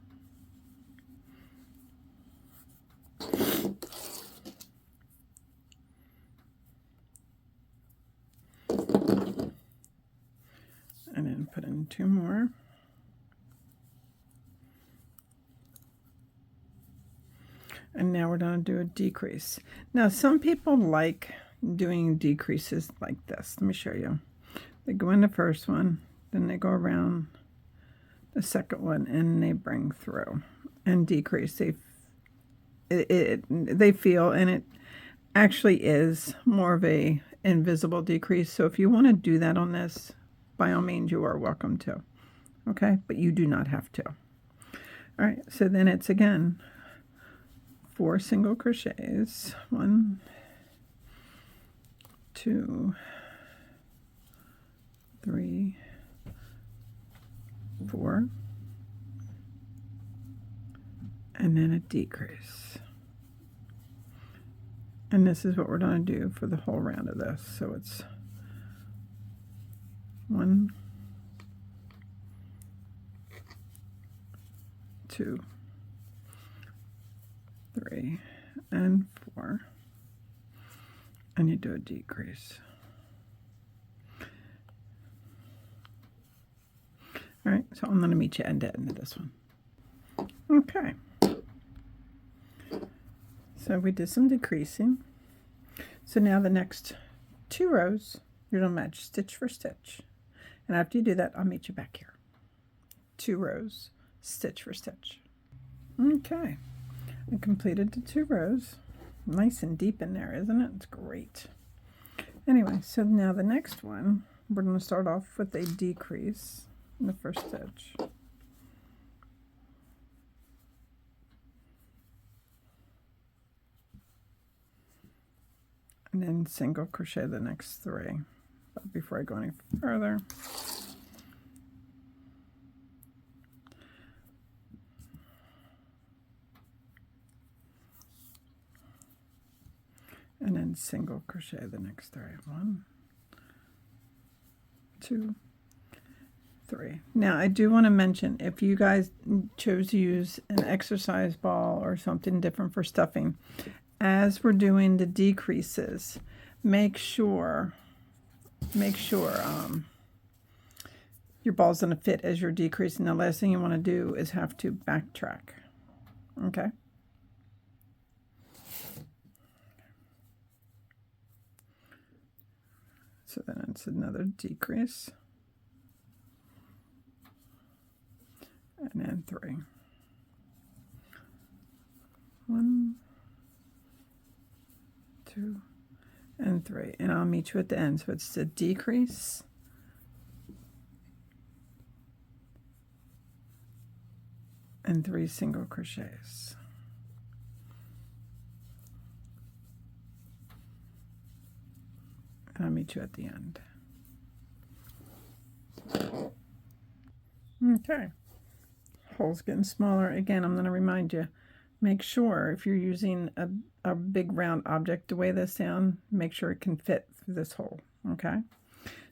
And then put in 2 more. And now we're going to do a decrease. Now, some people like doing decreases like this. Let me show you. They go in the first one, then they go around the second one, and they bring through and decrease. They feel, and it actually is more of a invisible decrease. So if you want to do that on this, by all means, you are welcome to. Okay, but you do not have to. All right, so then it's again 4 single crochets, 1, 2, 3, 4, and then a decrease. And this is what we're going to do for the whole round of this. So it's 1, 2, 3, and 4, and you do a decrease. All right, so I'm going to meet you end to end of this one. Okay. So we did some decreasing. So now the next 2 rows, you're going to match stitch for stitch. And after you do that, I'll meet you back here. 2 rows, stitch for stitch. Okay. I completed the 2 rows. Nice and deep in there, isn't it? It's great. Anyway, so now the next one, we're going to start off with a decrease in the first stitch. And then single crochet the next 3. But before I go any further, and then single crochet the next 3. 1, 2, 3. Now I do want to mention, if you guys chose to use an exercise ball or something different for stuffing, as we're doing the decreases, make sure make sure your ball's going to fit as you're decreasing. The last thing you want to do is have to backtrack. Okay. So then it's another decrease. And then 3. 1, 2, and 3. And I'll meet you at the end. So it's a decrease. And 3 single crochets. And I'll meet you at the end. Okay. Hole's getting smaller. Again, I'm going to remind you, make sure if you're using a big round object to weigh this down, make sure it can fit through this hole. Okay.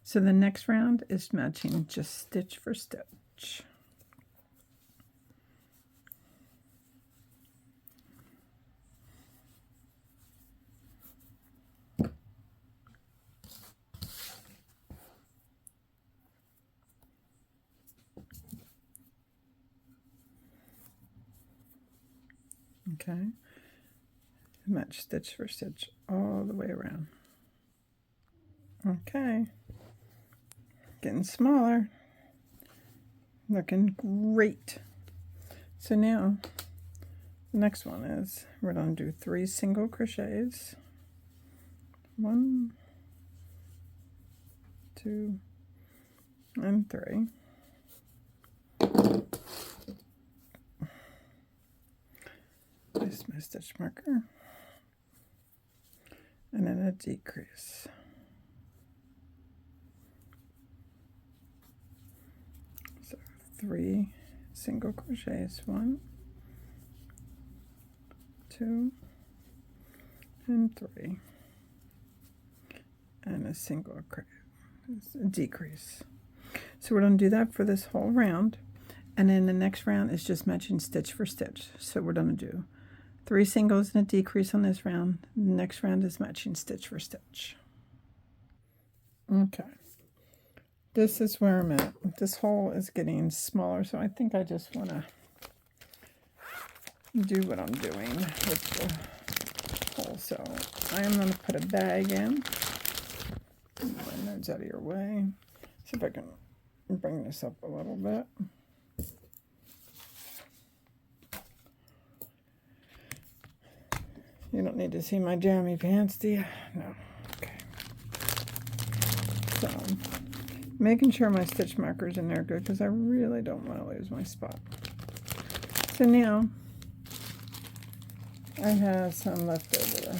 So the next round is matching just stitch for stitch. Okay, match stitch for stitch all the way around. Okay, getting smaller, looking great. So now the next one is we're going to do 3 single crochets. 1, 2, and 3. Place my stitch marker, and then a decrease. So 3 single crochets, 1, 2, and 3, and a single decrease. So we're going to do that for this whole round, and then the next round is just matching stitch for stitch. So we're going to do 3 singles and a decrease on this round. The next round is matching stitch for stitch. Okay, this is where I'm at. This hole is getting smaller, so I think I just want to do what I'm doing with the hole. So I am going to put a bag in. My node's out of your way. See if I can bring this up a little bit. You don't need to see my jammy pants, do you? No. Okay. So, making sure my stitch marker's in there good, because I really don't want to lose my spot. So now, I have some leftover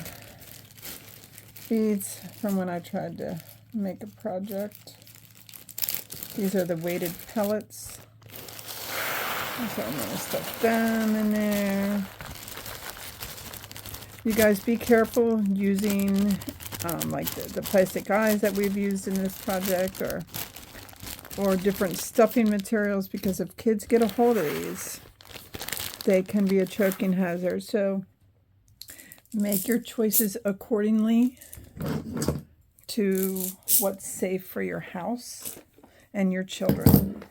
beads from when I tried to make a project. These are the weighted pellets. So I'm going to stuff them in there. You guys be careful using like the plastic eyes that we've used in this project, or different stuffing materials, because if kids get a hold of these, they can be a choking hazard. So make your choices accordingly to what's safe for your house and your children.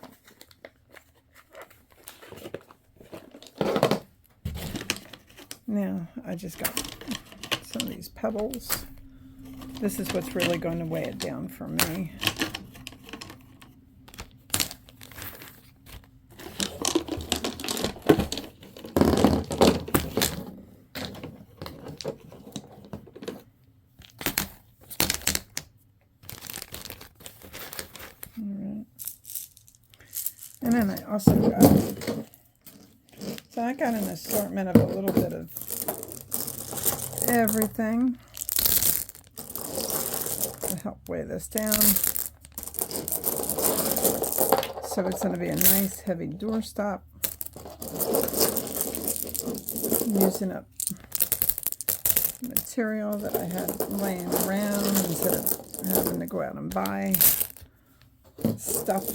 Now, I just got some of these pebbles. This is what's really going to weigh it down for me. All right. And then I also got... So I got an assortment of a little bit of everything to help weigh this down. So it's going to be a nice heavy doorstop. I'm using up material that I had laying around instead of having to go out and buy stuff.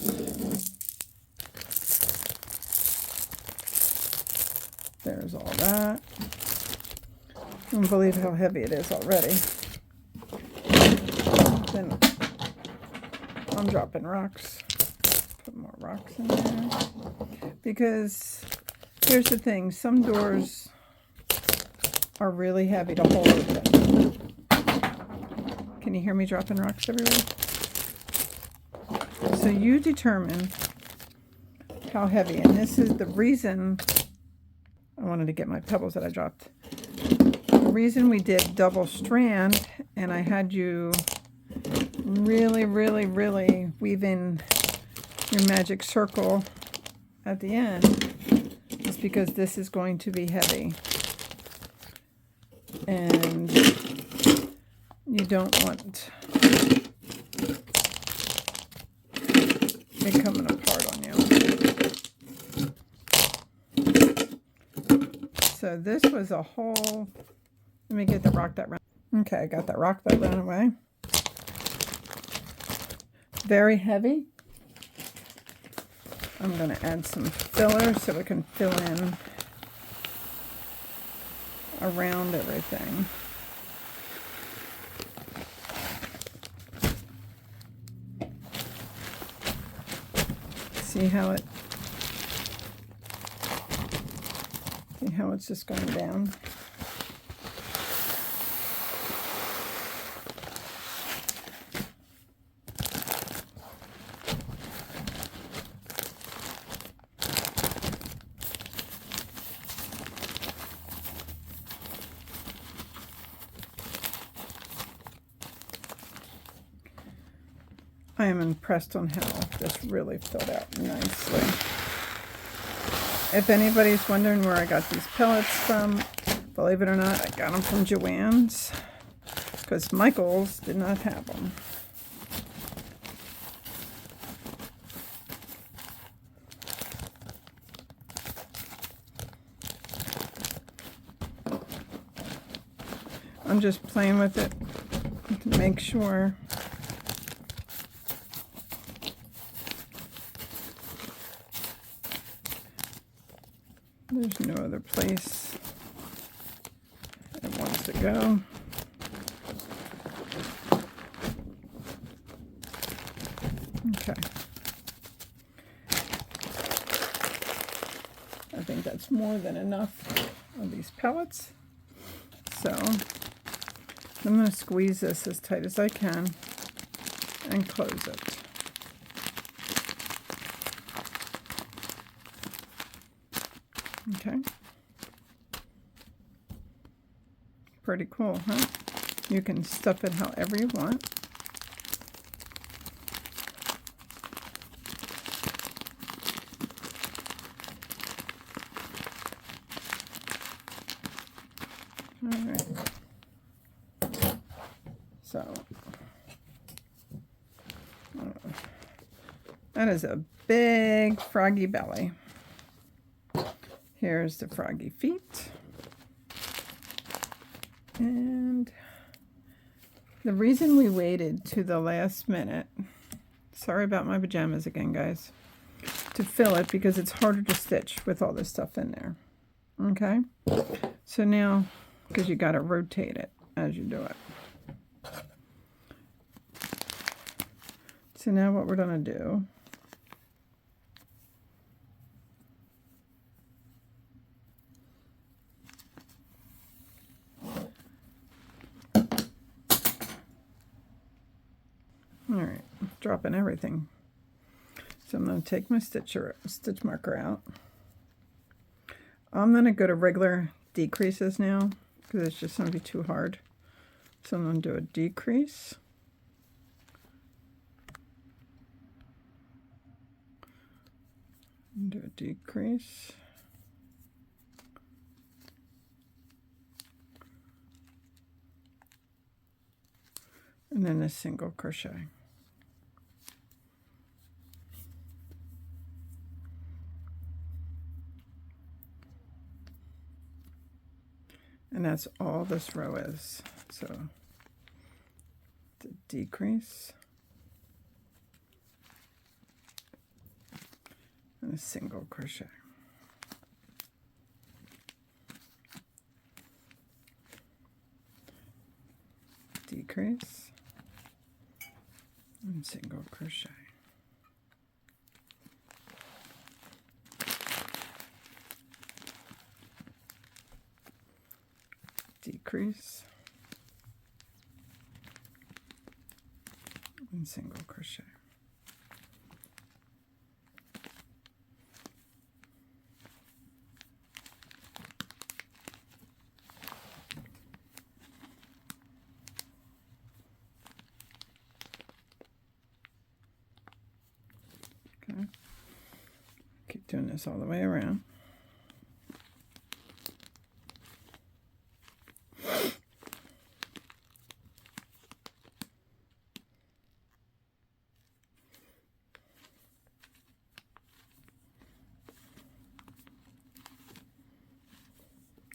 There's all that. I don't believe how heavy it is already. Then I'm dropping rocks. Put more rocks in there. Because here's the thing, some doors are really heavy to hold open. Can you hear me dropping rocks everywhere? So you determine how heavy, and this is the reason I wanted to get my pebbles that I dropped. The reason we did double strand, and I had you really weave in your magic circle at the end, is because this is going to be heavy. And you don't want it coming apart on you. So this was a whole, let me get the rock that ran. Okay, I got that rock that ran away. Very heavy. I'm going to add some filler so we can fill in around everything. See how it's just going down? I am impressed on how this really filled out nicely. If anybody's wondering where I got these pellets from, believe it or not, I got them from Joann's, because Michael's did not have them. I'm just playing with it to make sure. There's no other place it wants to go. Okay. I think that's more than enough of these pellets. So I'm going to squeeze this as tight as I can and close it. Okay. Pretty cool, huh? You can stuff it however you want. All right. So, that is a big froggy belly. Here's the froggy feet. And the reason we waited to the last minute, sorry about my pajamas again, guys, to fill it, because it's harder to stitch with all this stuff in there. Okay? So now, because you got to rotate it as you do it. So now what we're going to do, all right, dropping everything. So I'm going to take my stitch marker out. I'm going to go to regular decreases now, because it's just going to be too hard. So I'm going to do a decrease. Do a decrease. And then a single crochet. And that's all this row is. So the decrease and a single crochet. Decrease and single crochet. Decrease and single crochet. Okay. Keep doing this all the way around.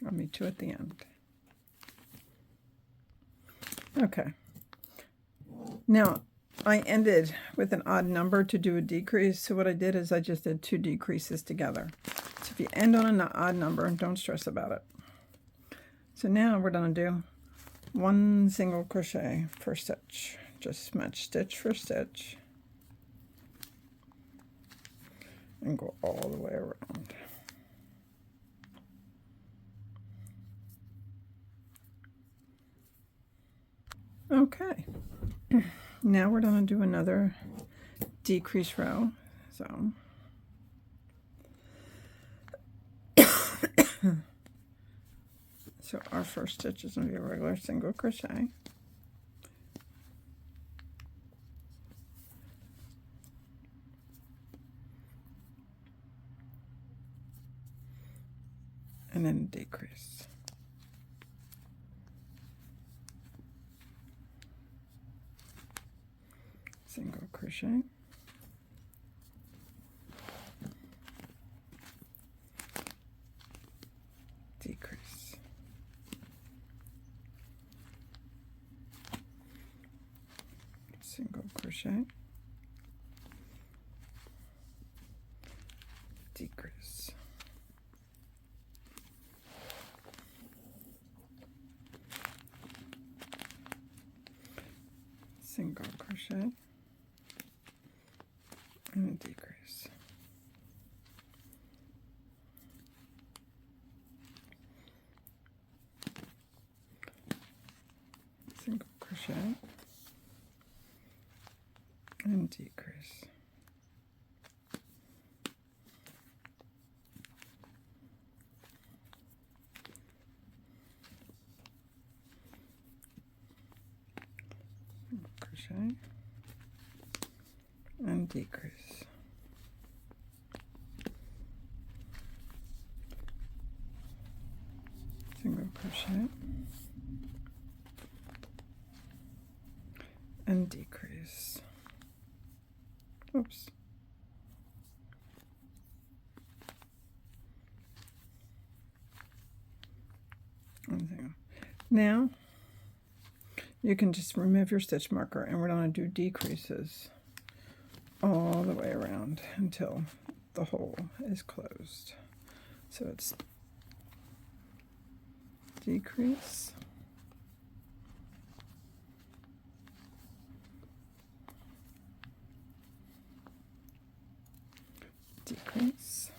I'll meet you at the end. Okay. Now, I ended with an odd number to do a decrease. So what I did is I just did 2 decreases together. So if you end on an odd number, don't stress about it. So now we're going to do 1 single crochet per stitch. Just match stitch for stitch. And go all the way around. Okay, now we're going to do another decrease row. So our first stitch is going to be a regular single crochet. And then decrease. Single crochet, decrease, single crochet, decrease, single crochet, and decrease. Single crochet and decrease. Single crochet and decrease. Single crochet and decrease. Oops. Now you can just remove your stitch marker, and we're going to do decreases all the way around until the hole is closed. So it's decrease, decrease,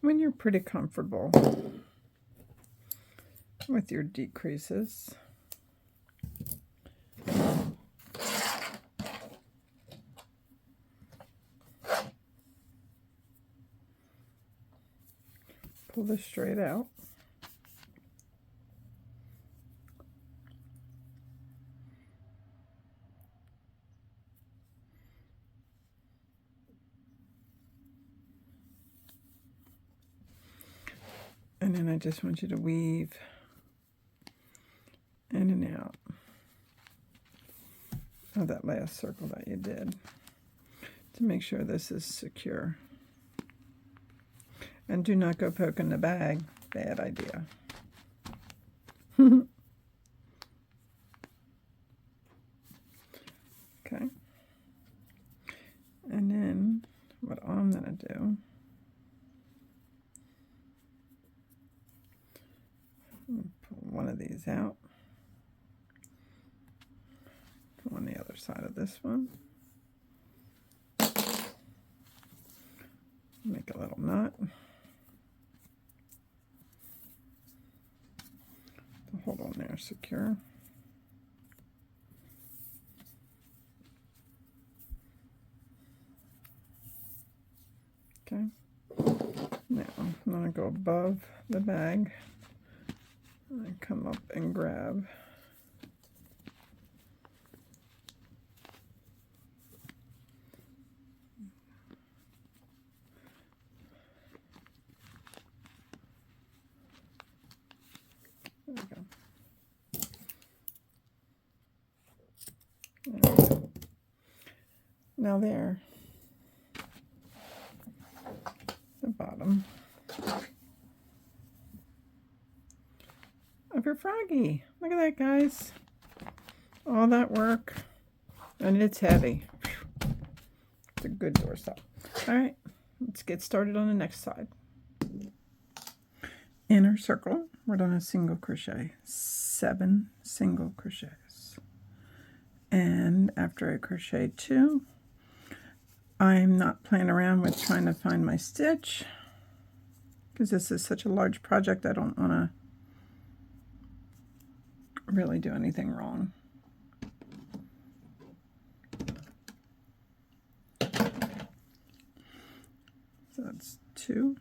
when you're pretty comfortable with your decreases, pull this straight out. And then I just want you to weave in and out of that last circle that you did to make sure this is secure. And do not go poking the bag. Bad idea. Okay. And then what I'm going to do, pull one of these out. Go on the other side of this one. Make a little knot. Hold on there, secure. Okay. Now I'm going to go above the bag and come up and grab there we go. Now there, the bottom of your froggy. Look at that, guys. All that work, and it's heavy. It's a good doorstop. All right, let's get started on the next side. Inner circle, we're doing a single crochet, 7 single crochets. And after I crochet 2, I'm not playing around with trying to find my stitch because this is such a large project. I don't want to really do anything wrong. So that's 2.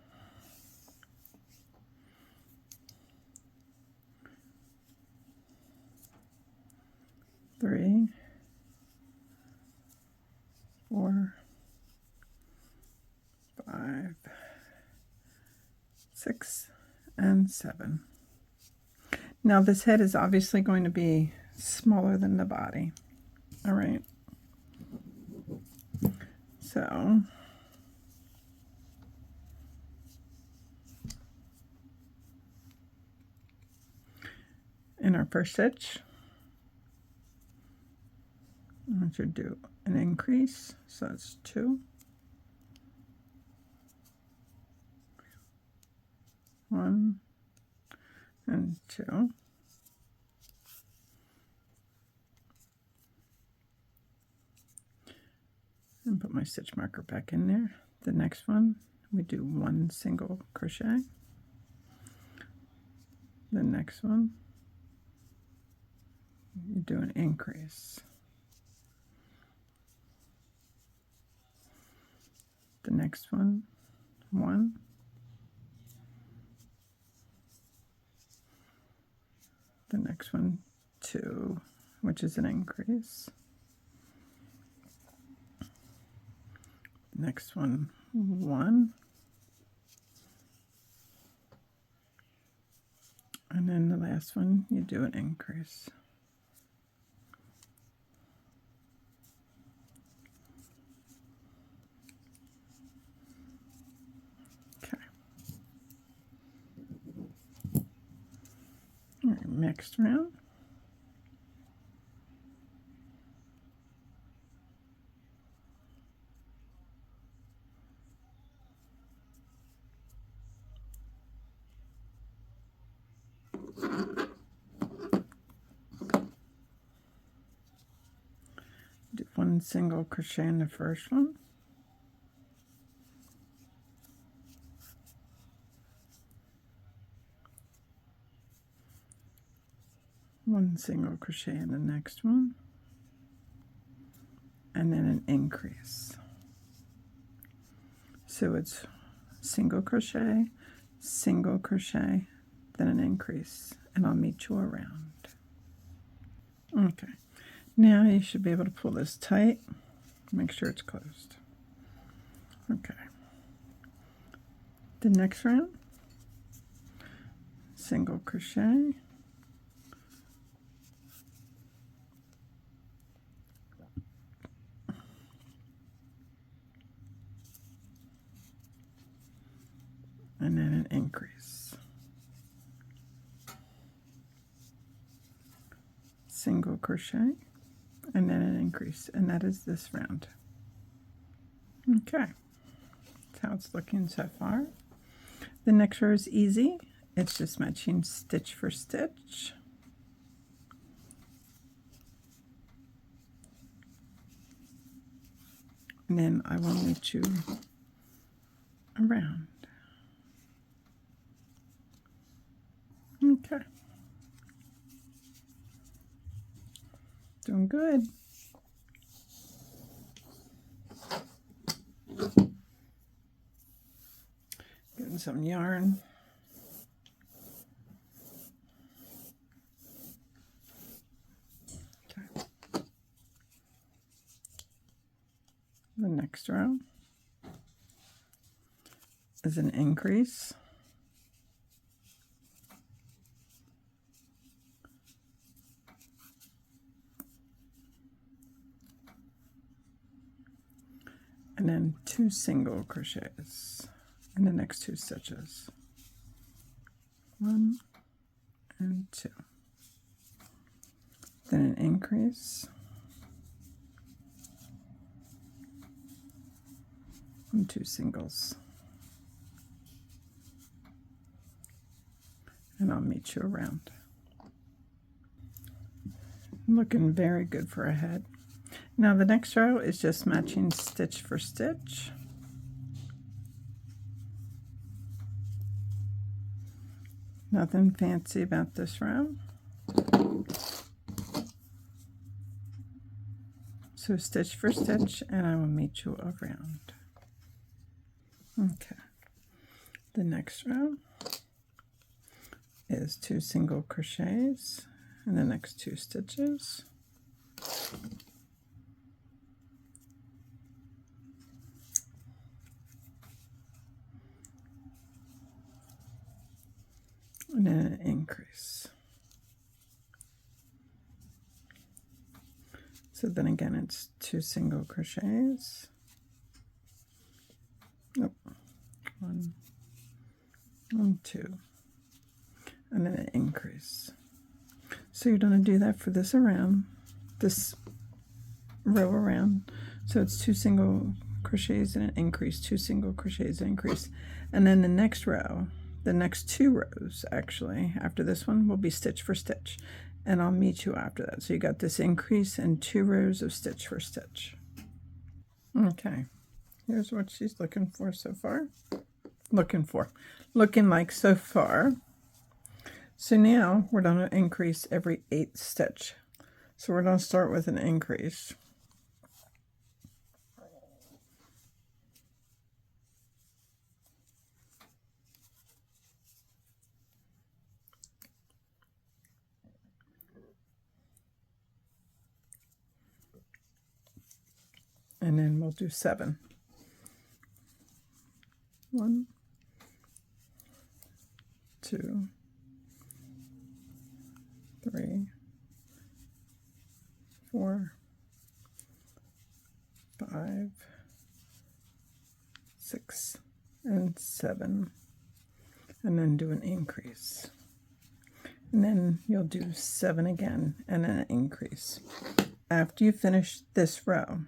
3, 4, 5, 6, and 7. Now this head is obviously going to be smaller than the body. All right. So in our first stitch, I want you to do an increase, so that's 2, 1, and 2. And put my stitch marker back in there. The next one, we do 1 single crochet. The next one, you do an increase. The next one, 1. The next one, 2, which is an increase. Next one, 1. And then the last one, you do an increase. Okay. All right, next round. Do 1 single crochet in the first one. 1 single crochet in the next one, and then an increase. So it's single crochet, then an increase, and I'll meet you around. Okay, now you should be able to pull this tight. Make sure it's closed. Okay. The next round, single crochet, and then an increase. Single crochet, and then an increase, and that is this round. Okay, that's how it's looking so far. The next row is easy. It's just matching stitch for stitch. And then I will meet you around. Okay. Doing good. Getting some yarn. Okay. The next row is an increase. And then 2 single crochets in the next 2 stitches. 1 and 2. Then an increase. And 2 singles. And I'll meet you around. Looking very good for a head. Now the next row is just matching stitch for stitch. Nothing fancy about this row. So stitch for stitch, and I will meet you around. Okay. The next row is 2 single crochets in the next 2 stitches. And then an increase. So then again, it's 2 single crochets. Nope. 1 and 2. And then an increase. So you're going to do that for this around, this row around. So it's 2 single crochets and an increase, 2 single crochets and increase. And then the next row, the next 2 rows actually after this one will be stitch for stitch, and I'll meet you after that. So you got this increase and 2 rows of stitch for stitch. Okay, here's what she's looking for so far. Looking like so far. So now we're going to increase every 8th stitch. So we're going to start with an increase. And then we'll do 7. 1, 2, 3, 4, 5, 6, and 7. And then do an increase. And then you'll do 7 again and an increase. After you finish this row,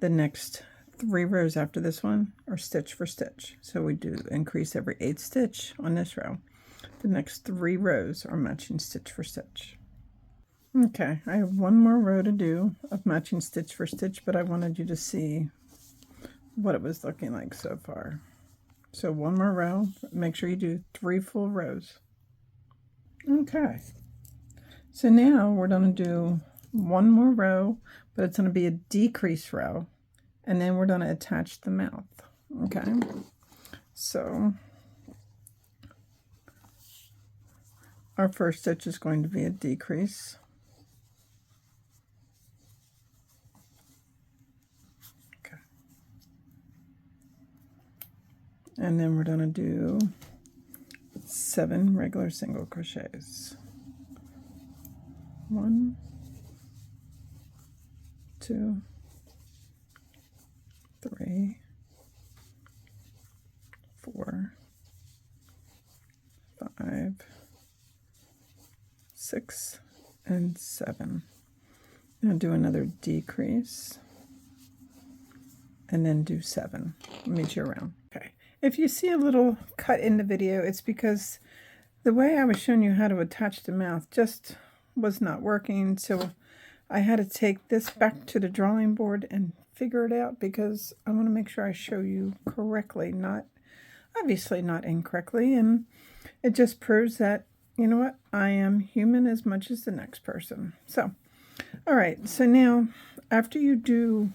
the next 3 rows after this one are stitch for stitch. So we do increase every 8th stitch on this row. The next 3 rows are matching stitch for stitch. Okay, I have 1 more row to do of matching stitch for stitch, but I wanted you to see what it was looking like so far. So 1 more row, make sure you do 3 full rows. Okay, So now we're going to do one more row, but it's going to be a decrease row, and then we're going to attach the mouth. Okay, so our first stitch is going to be a decrease. Okay, and then we're going to do 7 regular single crochets. 1, 2, 3, 4, 5, 6, and 7. Now do another decrease, and then do 7. I'll meet you around. Okay. If you see a little cut in the video, it's because the way I was showing you how to attach the mouth just was not working, so I had to take this back to the drawing board and figure it out, because I want to make sure I show you correctly, not obviously not incorrectly, and it just proves that, you know what, I am human as much as the next person. So, all right, so now after you do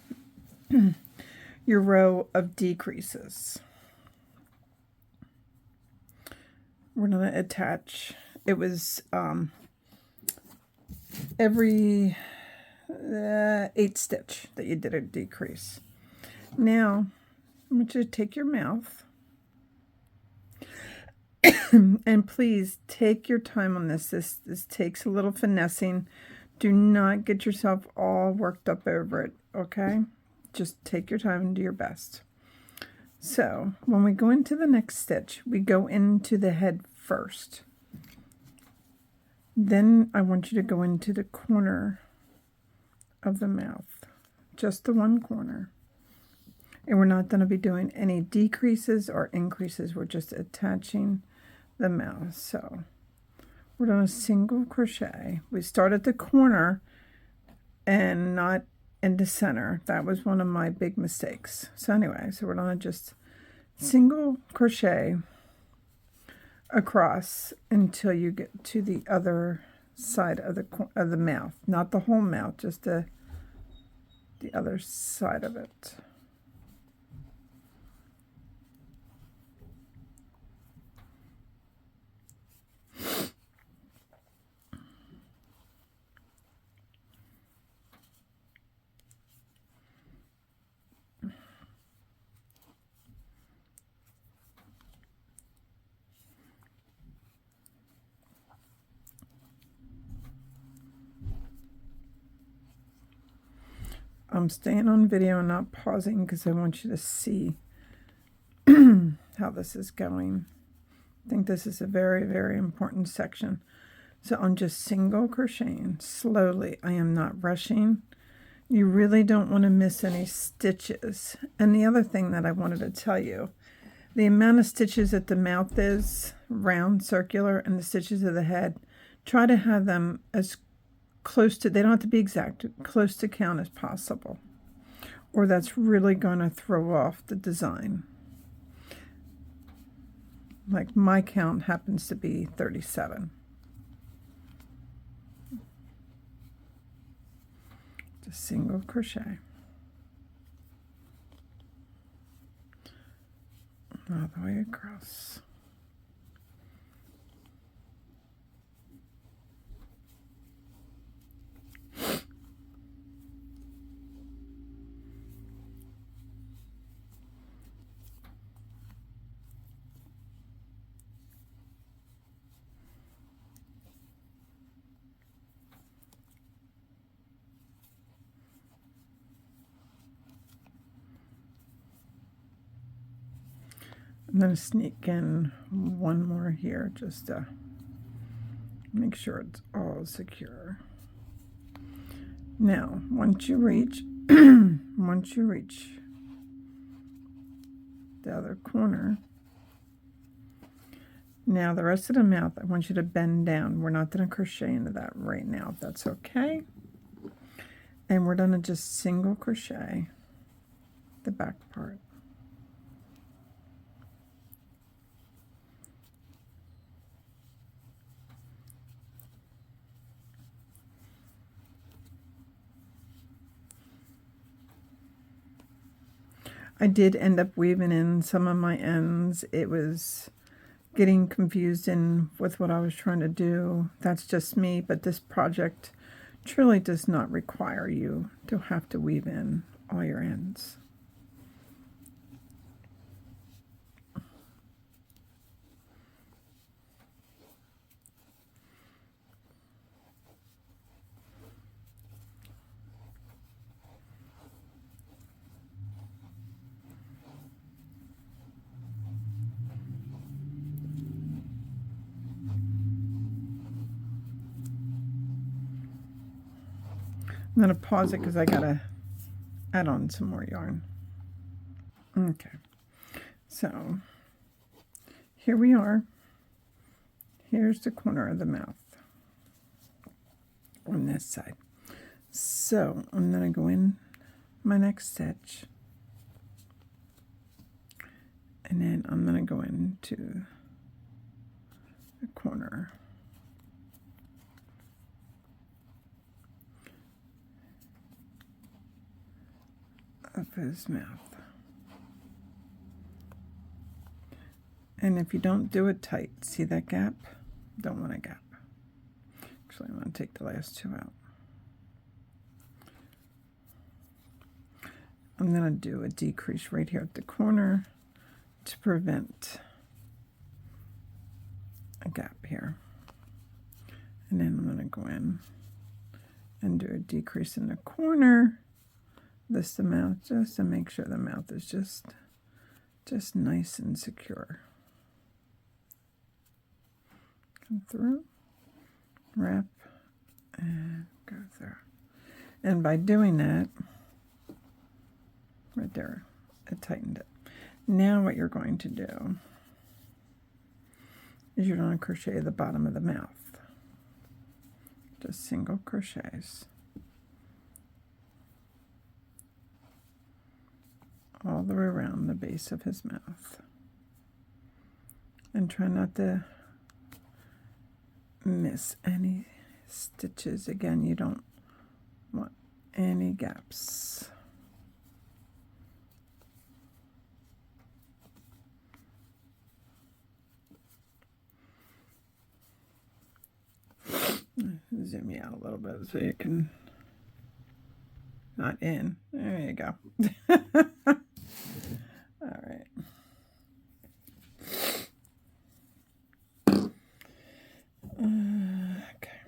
your row of decreases, we're going to attach, it was every 8 stitch that you did a decrease. Now I want you to take your mouth and please take your time on this. This takes a little finessing. Do not get yourself all worked up over it, okay? Just take your time and do your best. So when we go into the next stitch, we go into the head first. Then I want you to go into the corner of the mouth, just the one corner. And we're not going to be doing any decreases or increases. We're just attaching the mouth. So we're doing a single crochet. We start at the corner and not in the center. That was one of my big mistakes. So anyway, so we're going to just single crochet across until you get to the other side of the mouth, not the whole mouth, just the other side of it. I'm staying on video and not pausing because I want you to see how this is going. I think this is a very, very important section. So I'm just single crocheting slowly. I am not rushing. You really don't want to miss any stitches. And the other thing that I wanted to tell you, the amount of stitches at the mouth is round, circular, and the stitches of the head, try to have them as close to, they don't have to be exact, close to count as possible, or that's really going to throw off the design. Like my count happens to be 37. Just single crochet all the way across. I'm going to sneak in one more here just to make sure it's all secure. Now, once you reach the other corner, now the rest of the mouth, I want you to bend down. We're not going to crochet into that right now, if that's okay. And we're going to just single crochet the back part. I did end up weaving in some of my ends. It was getting confused in with what I was trying to do. That's just me, but this project truly does not require you to have to weave in all your ends. I'm going to pause it because I got to add on some more yarn. Okay, so here we are. Here's the corner of the mouth on this side. So I'm going to go in my next stitch, and then I'm going to go into the corner of his mouth. And if you don't do it tight, see that gap? Don't want a gap. Actually, I'm going to take the last two out. I'm going to do a decrease right here at the corner to prevent a gap here. And then I'm going to go in and do a decrease in the corner. This the mouth, just to make sure the mouth is just nice and secure. Come through, wrap, and go through. And by doing that, right there, it tightened it. Now what you're going to do is you're going to crochet the bottom of the mouth. Just single crochets. All the way around the base of his mouth. And try not to miss any stitches. Again, you don't want any gaps. Zoom you out a little bit so you can, not in. There you go. All right. Okay.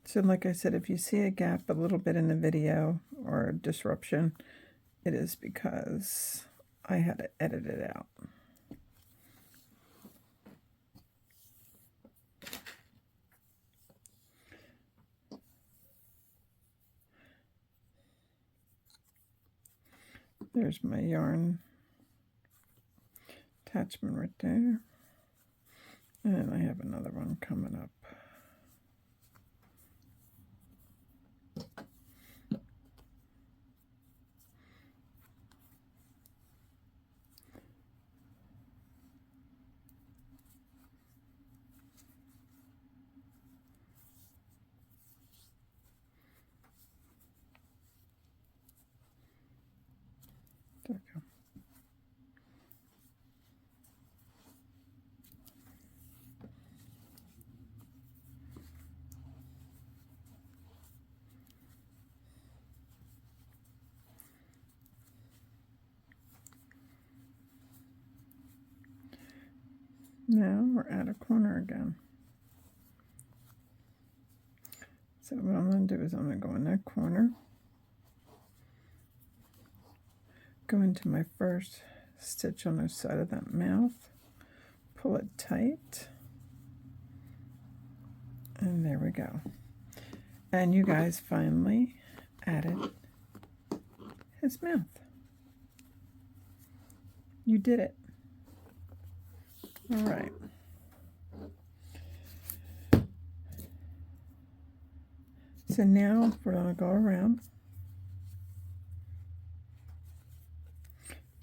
So like I said, if you see a gap a little bit in the video or a disruption, it is because I had to edit it out. There's my yarn attachment right there. And I have another one coming up. There we go. Now we're at a corner again. So what I'm going to do is I'm going to go in that corner, go into my first stitch on the side of that mouth, pull it tight, and there we go. And you guys finally added his mouth. You did it. All right. So now we're going to go around.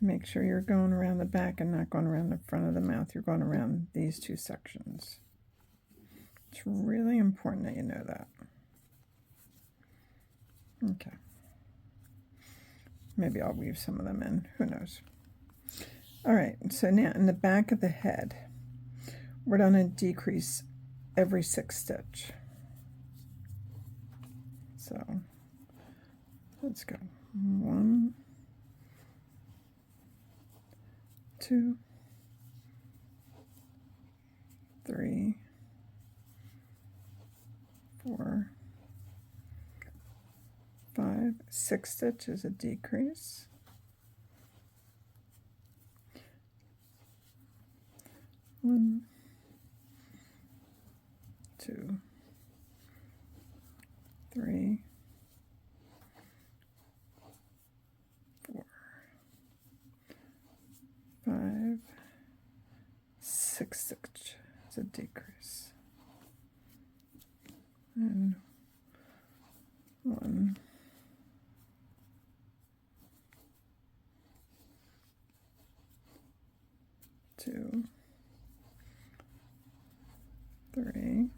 Make sure you're going around the back and not going around the front of the mouth. You're going around these two sections. It's really important that you know that. Okay. Maybe I'll weave some of them in. Who knows? All right. So now in the back of the head, we're going to decrease every 6 stitch. So let's go. 1, 2, 3, 4, 5, 6 stitches a decrease. 1, 2, 3, 4, 5, 6 stitches a decrease. And 1, 2, 3.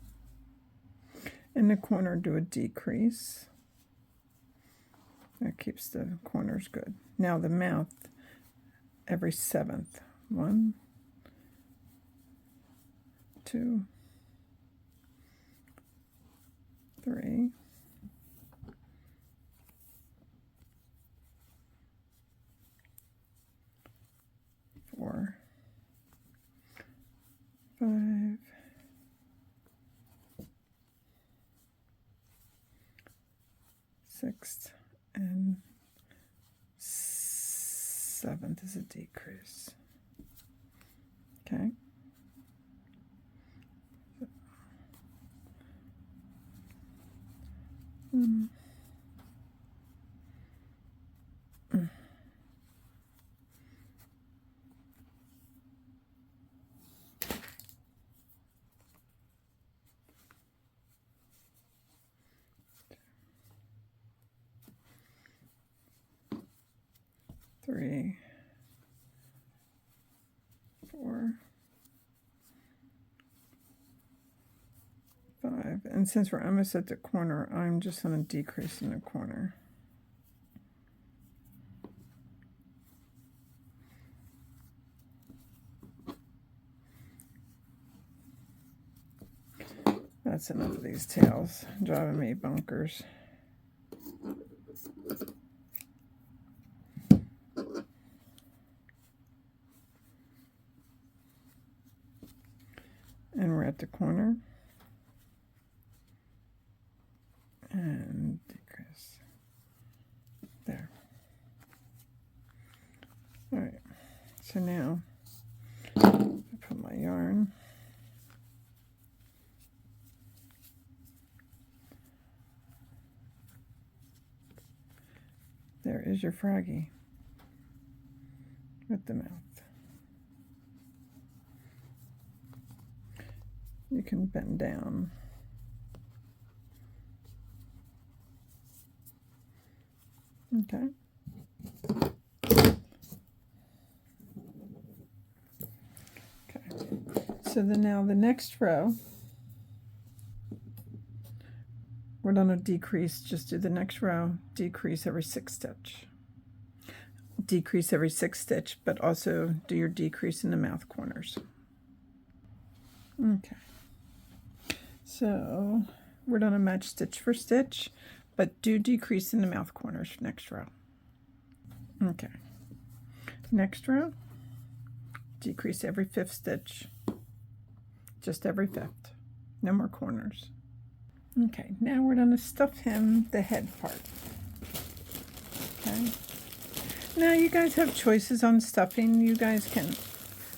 In the corner, do a decrease. That keeps the corners good. Now the mouth, every 7th. 1, 2, 3, 4, 5, 6th, and 7th is a decrease. Okay. Mm. 3, 4, 5. And since we're almost at the corner, I'm just going to decrease in the corner. That's enough of these tails, driving me bonkers. And we're at the corner. And decrease. There. All right. So now, I put my yarn. There is your froggy with the mouth. You can bend down. Okay. Okay. So then now the next row, we're going to decrease, just do the next row, decrease every 6 stitch. Decrease every 6 stitch, but also do your decrease in the mouth corners. Okay. So we're going to match stitch for stitch, but do decrease in the mouth corners next row. Okay. Next row, decrease every 5th stitch, just every 5th. No more corners. Okay, now we're going to stuff him the head part. Okay. Now you guys have choices on stuffing. You guys can,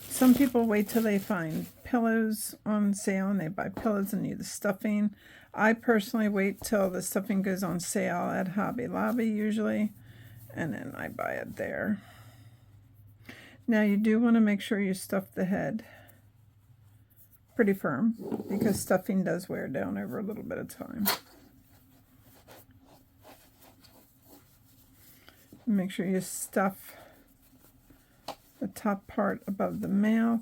some people wait till they find pillows on sale and they buy pillows and need the stuffing. I personally wait till the stuffing goes on sale at Hobby Lobby usually, and then I buy it there. Now you do want to make sure you stuff the head pretty firm, because stuffing does wear down over a little bit of time. Make sure you stuff the top part above the mouth.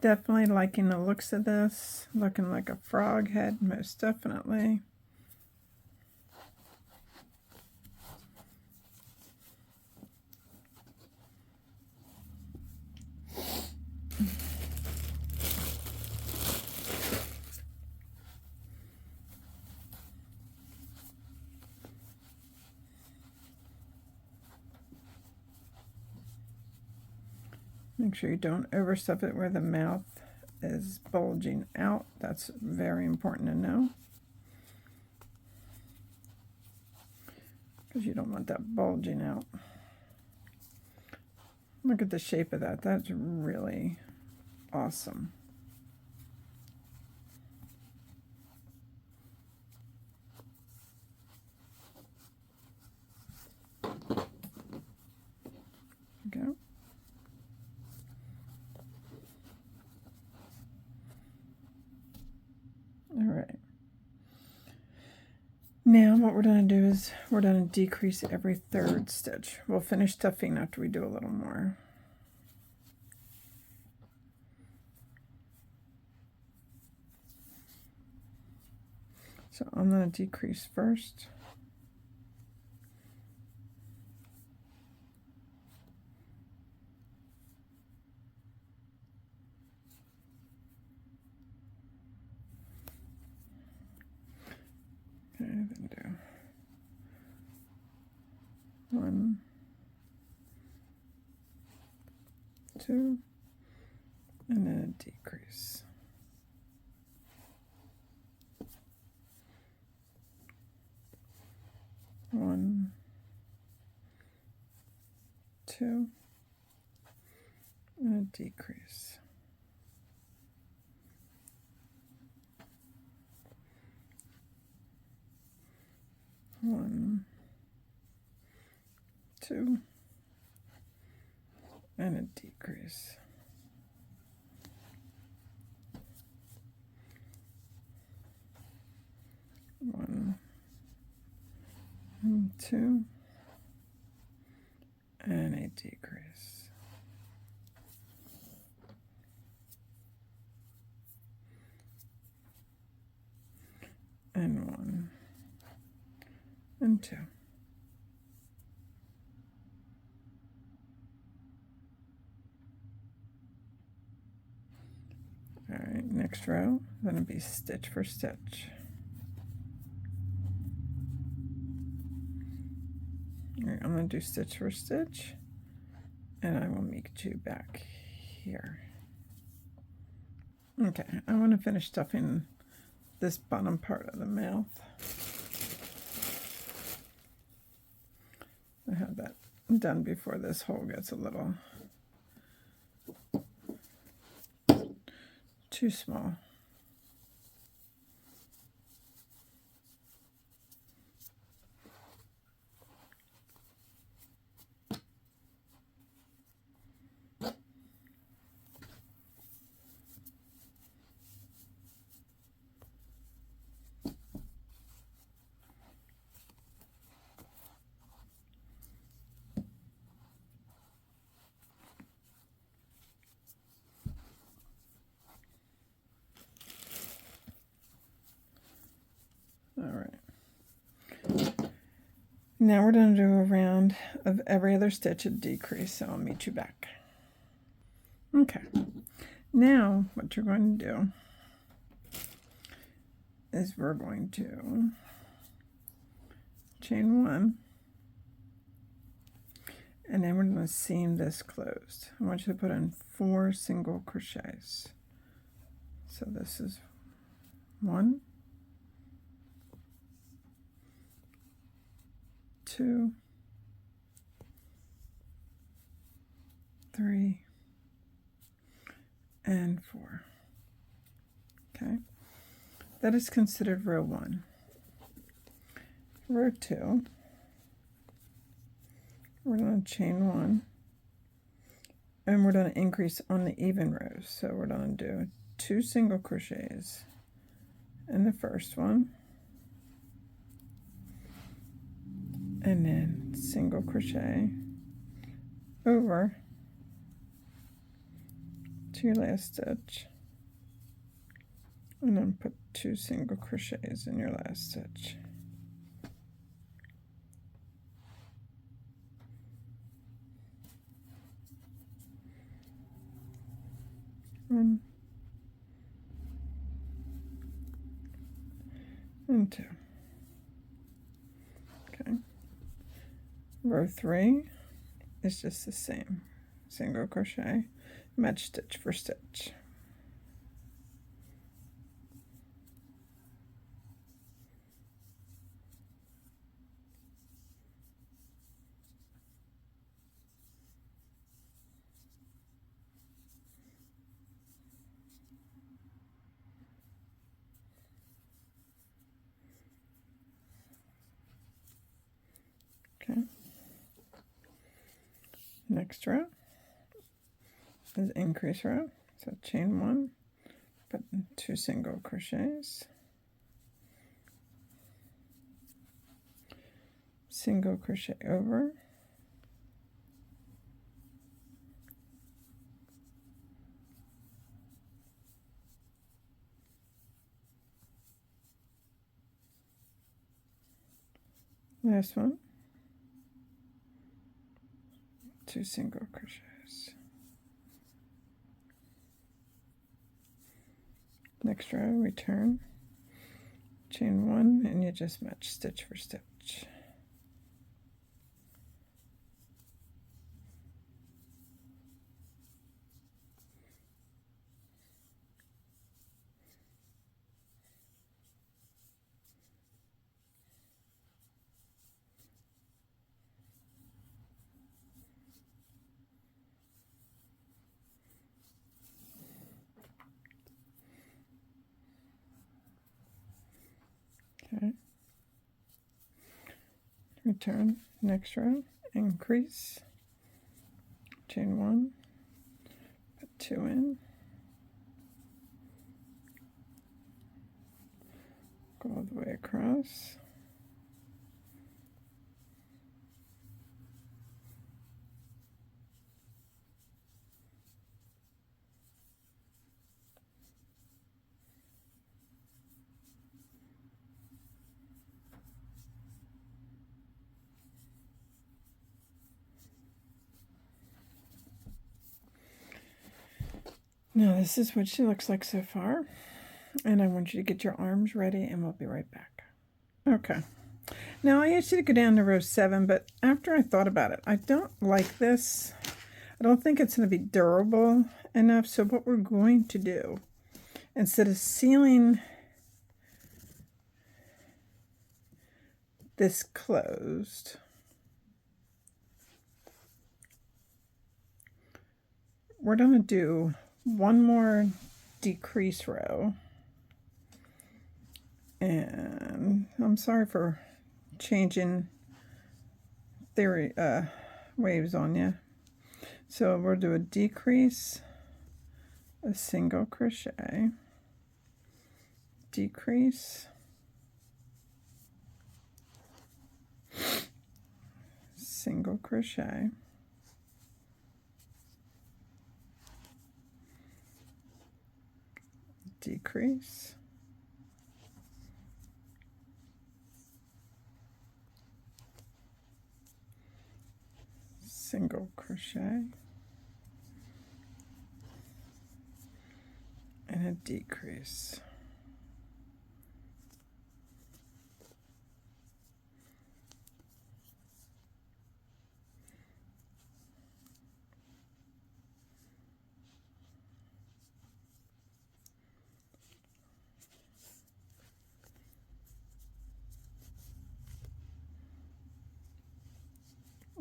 Definitely liking the looks of this. Looking like a frog head, most definitely. Make sure you don't overstuff it where the mouth is bulging out. That's very important to know, because you don't want that bulging out. Look at the shape of that. That's really awesome. Go. All right. Now what we're going to do is we're going to decrease every third stitch. We'll finish stuffing after we do a little more. So I'm going to decrease first. Okay, then do 1, 2, and then a decrease. 1, 2, and a decrease. 1, 2, and a decrease. 1, 2, and a decrease. 1 and 2. All right, next row, going to be stitch for stitch. All right, I'm going to do stitch for stitch, and I will meet you back here. Okay, I want to finish stuffing this bottom part of the mouth. I have that done before this hole gets a little too small. All right. Now we're going to do a round of every other stitch a decrease, so I'll meet you back. Okay. Now what you're going to do is we're going to chain 1, and then we're going to seam this closed. I want you to put in 4 single crochets. So this is 1, 2, 3, and 4. Okay, that is considered row 1. Row 2, we're going to chain 1, and we're going to increase on the even rows. So we're going to do 2 single crochets in the first one, and then single crochet over to your last stitch, and then put 2 single crochets in your last stitch. One and 2. Okay. Row 3 is just the same. Single crochet, match stitch for stitch. Okay. Next row is increase row. So chain 1, put 2 single crochets, single crochet over, last one, 2 single crochets. Next row, return, chain 1, and you just match stitch for stitch. Okay. Return, next row, increase, chain 1, put 2 in, go all the way across, now this is what she looks like so far, and I want you to get your arms ready and we'll be right back. Okay, now I asked you to go down to row 7, but after I thought about it, I don't like this. I don't think it's going to be durable enough, so what we're going to do, instead of sealing this closed, we're going to do one more decrease row, and I'm sorry for changing theory waves on you. So we'll do a decrease, a single crochet, decrease, single crochet, decrease, single crochet, and a decrease.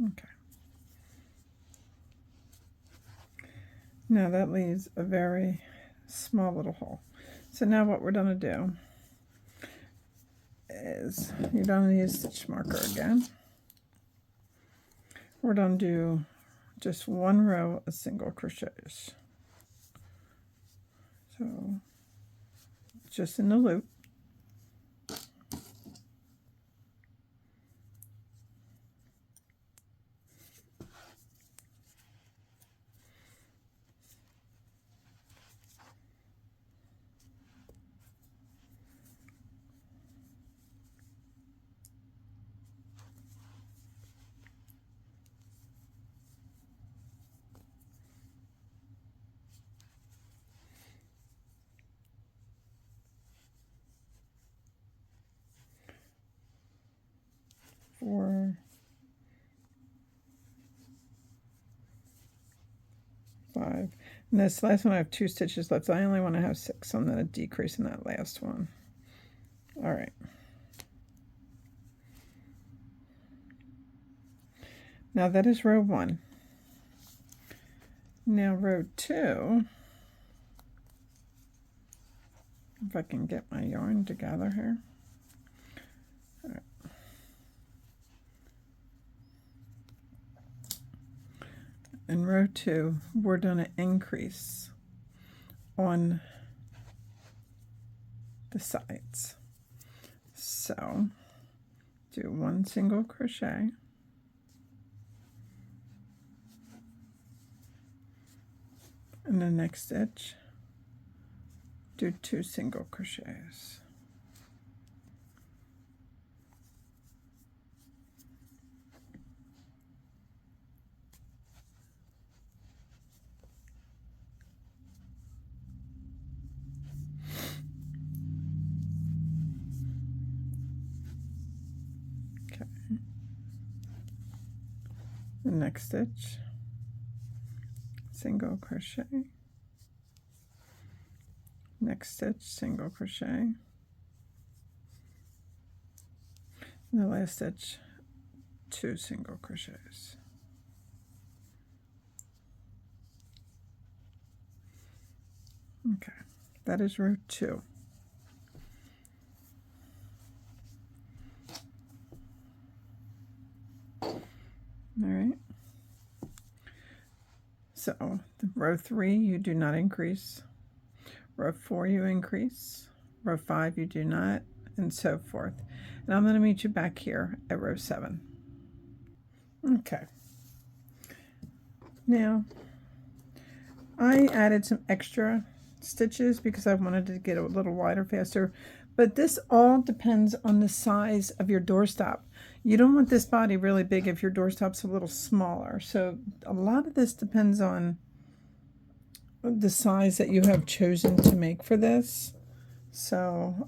Okay. Now that leaves a very small little hole. So now what we're going to do is, you're going to use stitch marker again. We're going to do just one row of single crochets. So just in the loop. 4, 5. And this last one I have 2 stitches left. So I only want to have 6, so I'm going to decrease in that last one. All right. Now that is row 1. Now row 2, if I can get my yarn together here. All right. In row 2, we're going to increase on the sides. So do 1 single crochet, and the next stitch do 2 single crochets. Okay. The next stitch, single crochet, next stitch, single crochet, and the last stitch, 2 single crochets. Okay, that is row 2. All right. So row 3, you do not increase. Row 4, you increase. Row 5, you do not, and so forth. And I'm going to meet you back here at row 7. Okay. Now, I added some extra stitches because I wanted to get a little wider faster, but this all depends on the size of your doorstop. You don't want this body really big if your doorstop's a little smaller. So a lot of this depends on the size that you have chosen to make for this. So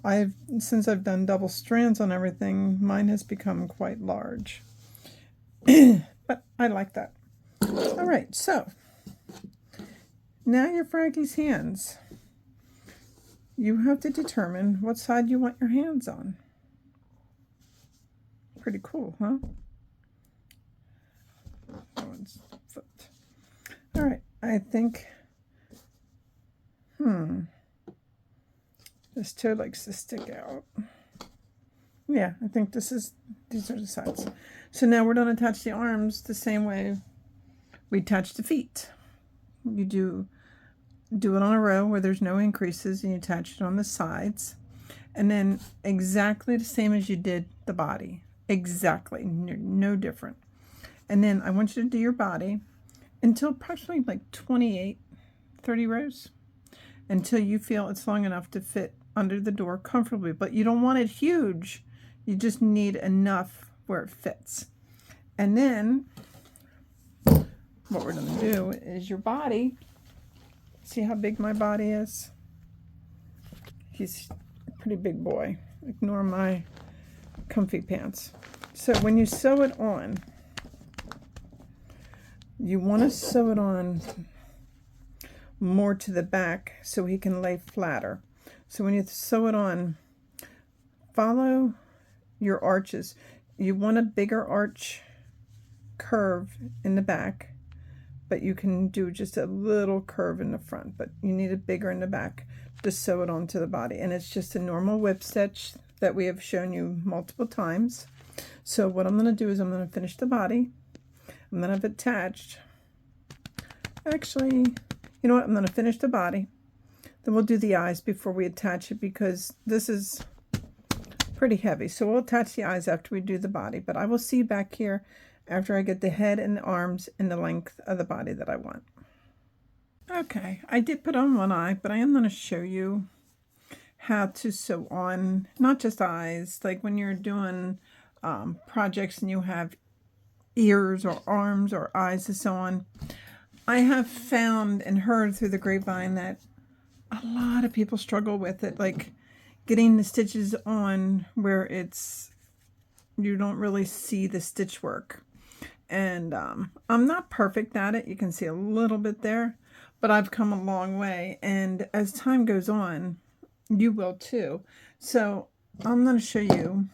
since I've done double strands on everything, mine has become quite large. But I like that. All right, so now your Fraggie's hands. You have to determine what side you want your hands on. Pretty cool, huh? That one's flipped. All right, I think, this toe likes to stick out. Yeah, I think these are the sides. So now we're going to attach the arms the same way we attach the feet. You do it on a row where there's no increases, and you attach it on the sides, and then exactly the same as you did the body. Exactly, no different. And then I want you to do your body until approximately like 28, 30 rows, until you feel it's long enough to fit under the door comfortably. But you don't want it huge. You just need enough where it fits. And then what we're going to do is your body. See how big my body is? He's a pretty big boy. Ignore my comfy pants. So when you sew it on, you want to sew it on more to the back so he can lay flatter. So when you sew it on, follow your arches. You want a bigger arch curve in the back, but you can do just a little curve in the front, but you need it bigger in the back to sew it onto the body. And it's just a normal whip stitch that we have shown you multiple times. So what I'm going to do is I'm going to finish the body. I'm going to have it attached. Actually, you know what? I'm going to finish the body. Then we'll do the eyes before we attach it, because this is pretty heavy. So we'll attach the eyes after we do the body. But I will see you back here after I get the head and the arms and the length of the body that I want. Okay, I did put on one eye, but I am going to show you how to sew on not just eyes, like when you're doing projects and you have ears or arms or eyes to sew on. I have found and heard through the grapevine that a lot of people struggle with it, like getting the stitches on where it's you don't really see the stitch work. And I'm not perfect at it. You can see a little bit there, but I've come a long way. And as time goes on, you will too. So I'm going to show you.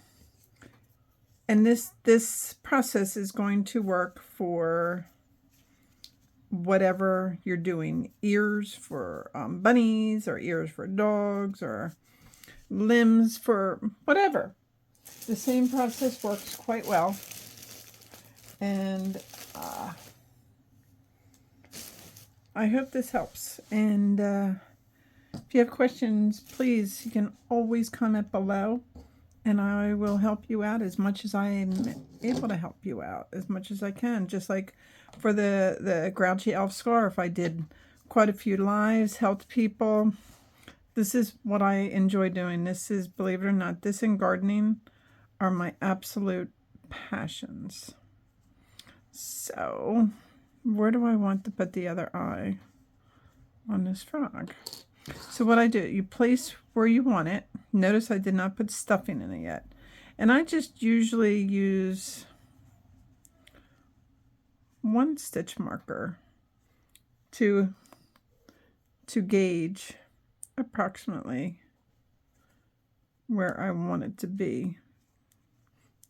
And this process is going to work for whatever you're doing. Ears for bunnies, or ears for dogs, or limbs for whatever. The same process works quite well. And I hope this helps. And if you have questions, please, you can always comment below. And I will help you out as much as I am able to help you out, as much as I can. Just like for the Grouchy Elf scarf, I did quite a few lives, helped people. This is what I enjoy doing. This is, believe it or not, this and gardening are my absolute passions. So, where do I want to put the other eye on this frog? So what I do, you place where you want it. Notice I did not put stuffing in it yet. And I just usually use one stitch marker to gauge approximately where I want it to be.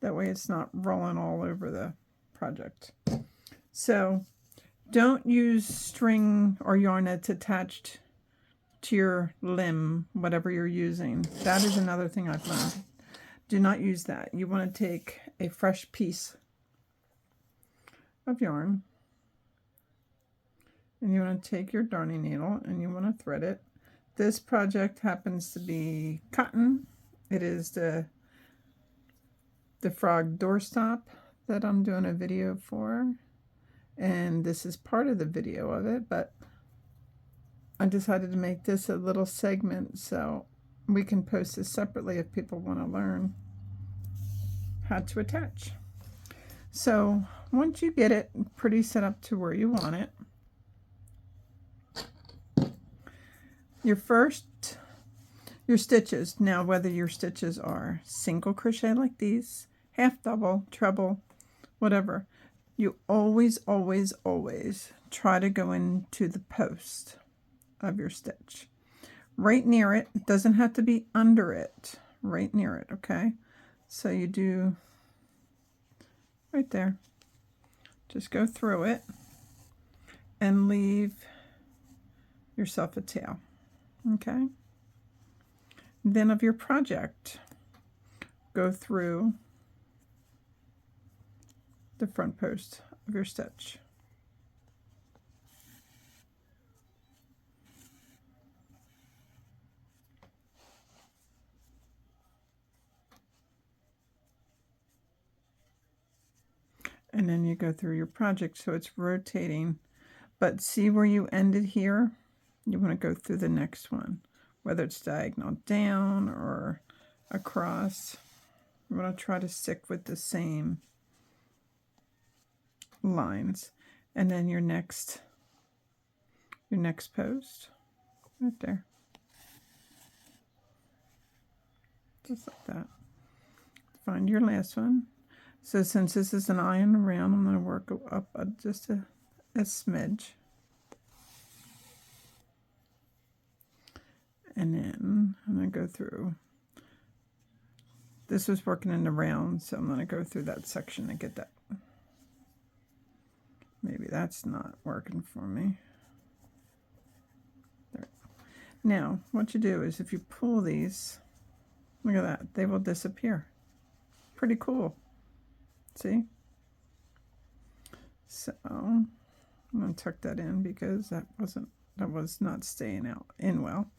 That way it's not rolling all over the project. So don't use string or yarn that's attached to your limb, whatever you're using. That is another thing I've learned. Do not use that. You want to take a fresh piece of yarn, and you want to take your darning needle and you want to thread it. This project happens to be cotton. It is the frog doorstop that I'm doing a video for, and this is part of the video of it, but I decided to make this a little segment so we can post this separately if people want to learn how to attach. So once you get it pretty set up to where you want it, your stitches, now whether your stitches are single crochet like these, half double, treble, whatever, you always, always, always try to go into the post of your stitch. Right near it. It doesn't have to be under it. Right near it, okay? So you do right there. Just go through it and leave yourself a tail, okay? Then of your project, go through the front post of your stitch. And then you go through your project so it's rotating. But see where you ended here? You want to go through the next one, whether it's diagonal down or across. You want to try to stick with the same lines. And then your next post right there. Just like that. Find your last one. So since this is an eye and a round, I'm going to work up just a smidge. And then I'm going to go through. This was working in the round, so I'm going to go through that section and get that. Maybe that's not working for me. There. Now, what you do is if you pull these, look at that, they will disappear. Pretty cool. See? So I'm going to tuck that in because that was not staying out in well.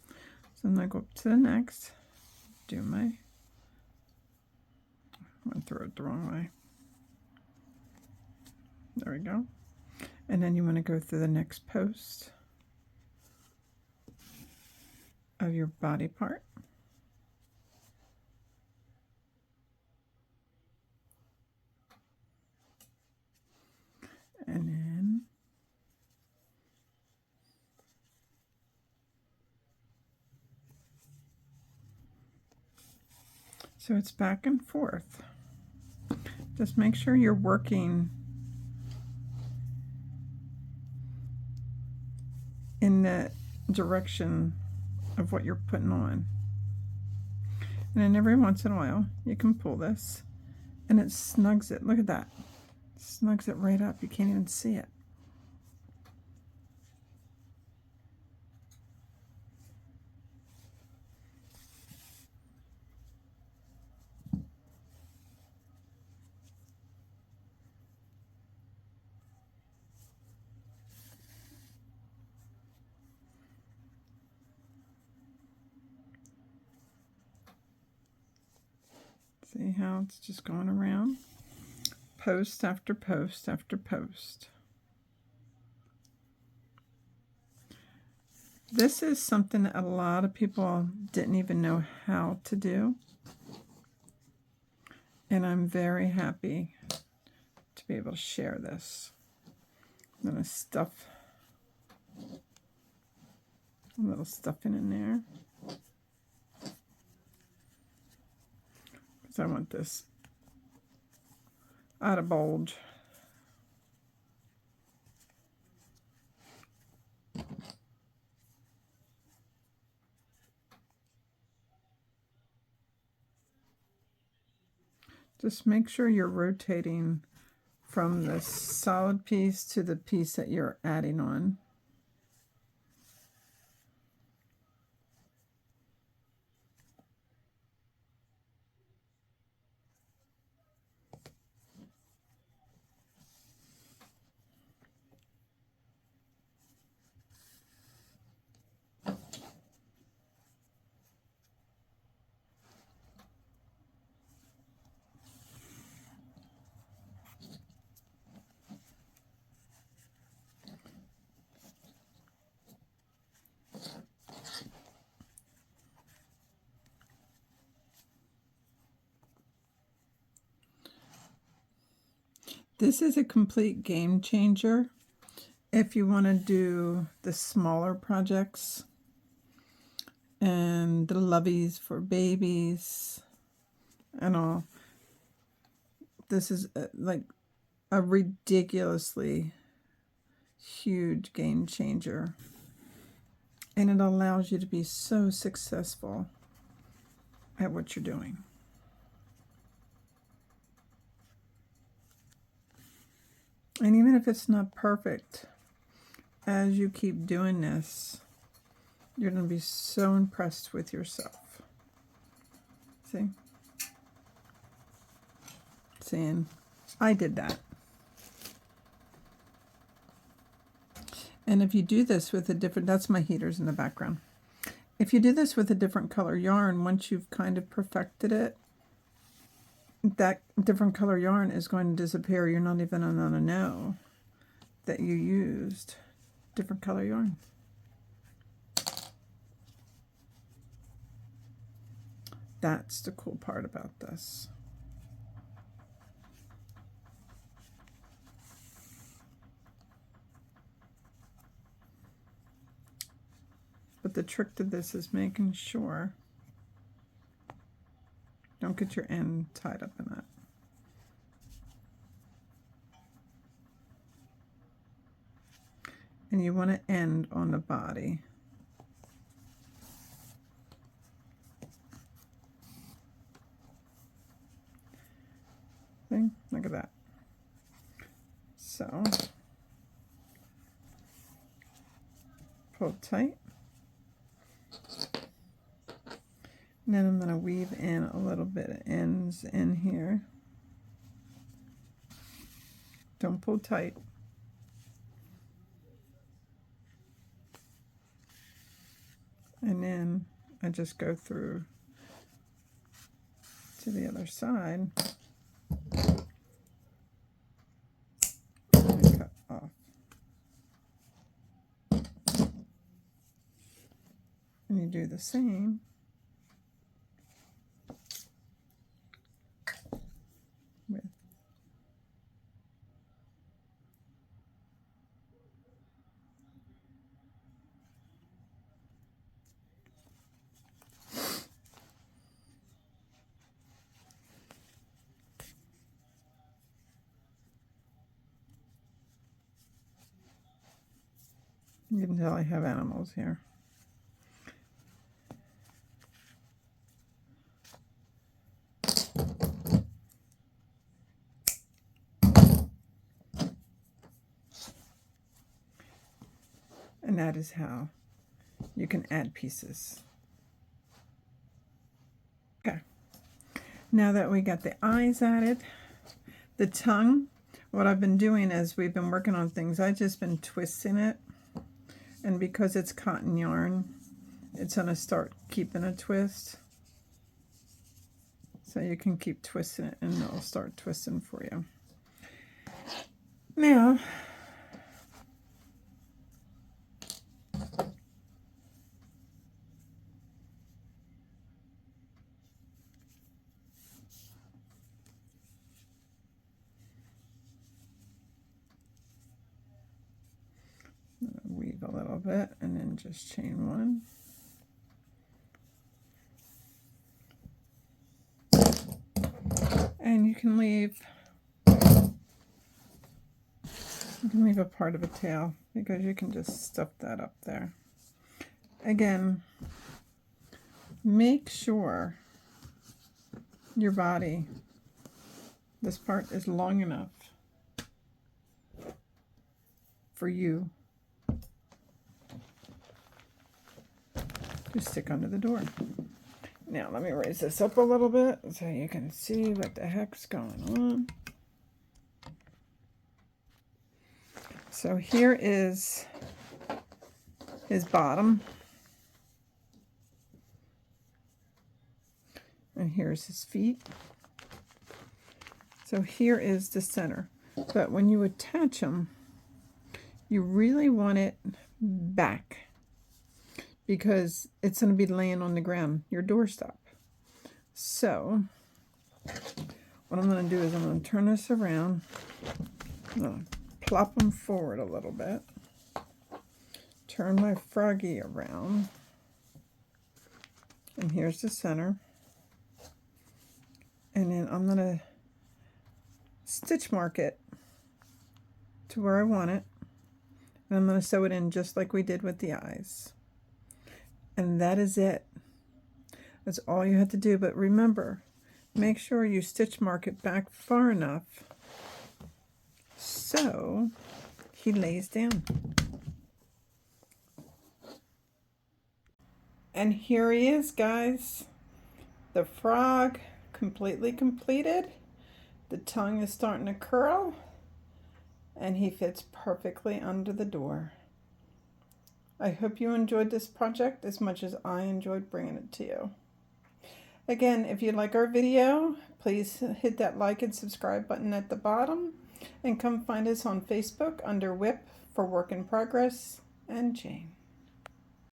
So I'm going to go up to the next, do my, I'm going to throw it the wrong way. There we go. And then you want to go through the next post of your body part. And then so it's back and forth. Just make sure you're working in the direction of what you're putting on. And then every once in a while, you can pull this and it snugs it. Look at that. Snugs it right up. You can't even see it. See how it's just going around? Post after post after post. This is something that a lot of people didn't even know how to do. And I'm very happy to be able to share this. I'm going to stuff a little stuffing in there. Because I want this out of bulge. Just make sure you're rotating from the solid piece to the piece that you're adding on. This is a complete game changer if you want to do the smaller projects and the loveys for babies and all. This is like a ridiculously huge game changer, and it allows you to be so successful at what you're doing. And even if it's not perfect, as you keep doing this, you're going to be so impressed with yourself. See? Saying, I did that. And if you do this with a different, that's my heaters in the background. If you do this with a different color yarn, once you've kind of perfected it, that different color yarn is going to disappear. You're not even going to know that you used different color yarn. That's the cool part about this. But the trick to this is making sure don't get your end tied up in that. And you want to end on the body. See? Look at that. So, pull tight. And then I'm going to weave in a little bit of ends in here. Don't pull tight. And then I just go through to the other side and cut off. And you do the same with You can tell I have animals here. And that is how you can add pieces. Okay, now that we got the eyes added, the tongue, what I've been doing is we've been working on things. I've just been twisting it, and because it's cotton yarn, it's going to start keeping a twist. So you can keep twisting it and it'll start twisting for you. Now, weave a little bit and then just chain one. And you can leave a part of a tail because you can just stuff that up there. Again, make sure your body, this part is long enough for you to stick under the door. Now let me raise this up a little bit so you can see what the heck's going on. So here is his bottom. And here's his feet. So here is the center. But when you attach them, you really want it back, because it's going to be laying on the ground, your doorstop. So what I'm going to do is I'm going to turn this around. I'm going to plop them forward a little bit. Turn my froggy around. And here's the center. And then I'm going to stitch mark it to where I want it. And I'm going to sew it in just like we did with the eyes. And that is it. That's all you have to do. But remember, make sure you stitch mark it back far enough so he lays down. And here he is, guys. The frog completely completed. The tongue is starting to curl. And he fits perfectly under the door. I hope you enjoyed this project as much as I enjoyed bringing it to you. Again, if you like our video, please hit that like and subscribe button at the bottom. And come find us on Facebook under WIP for Work in Progress and Jane.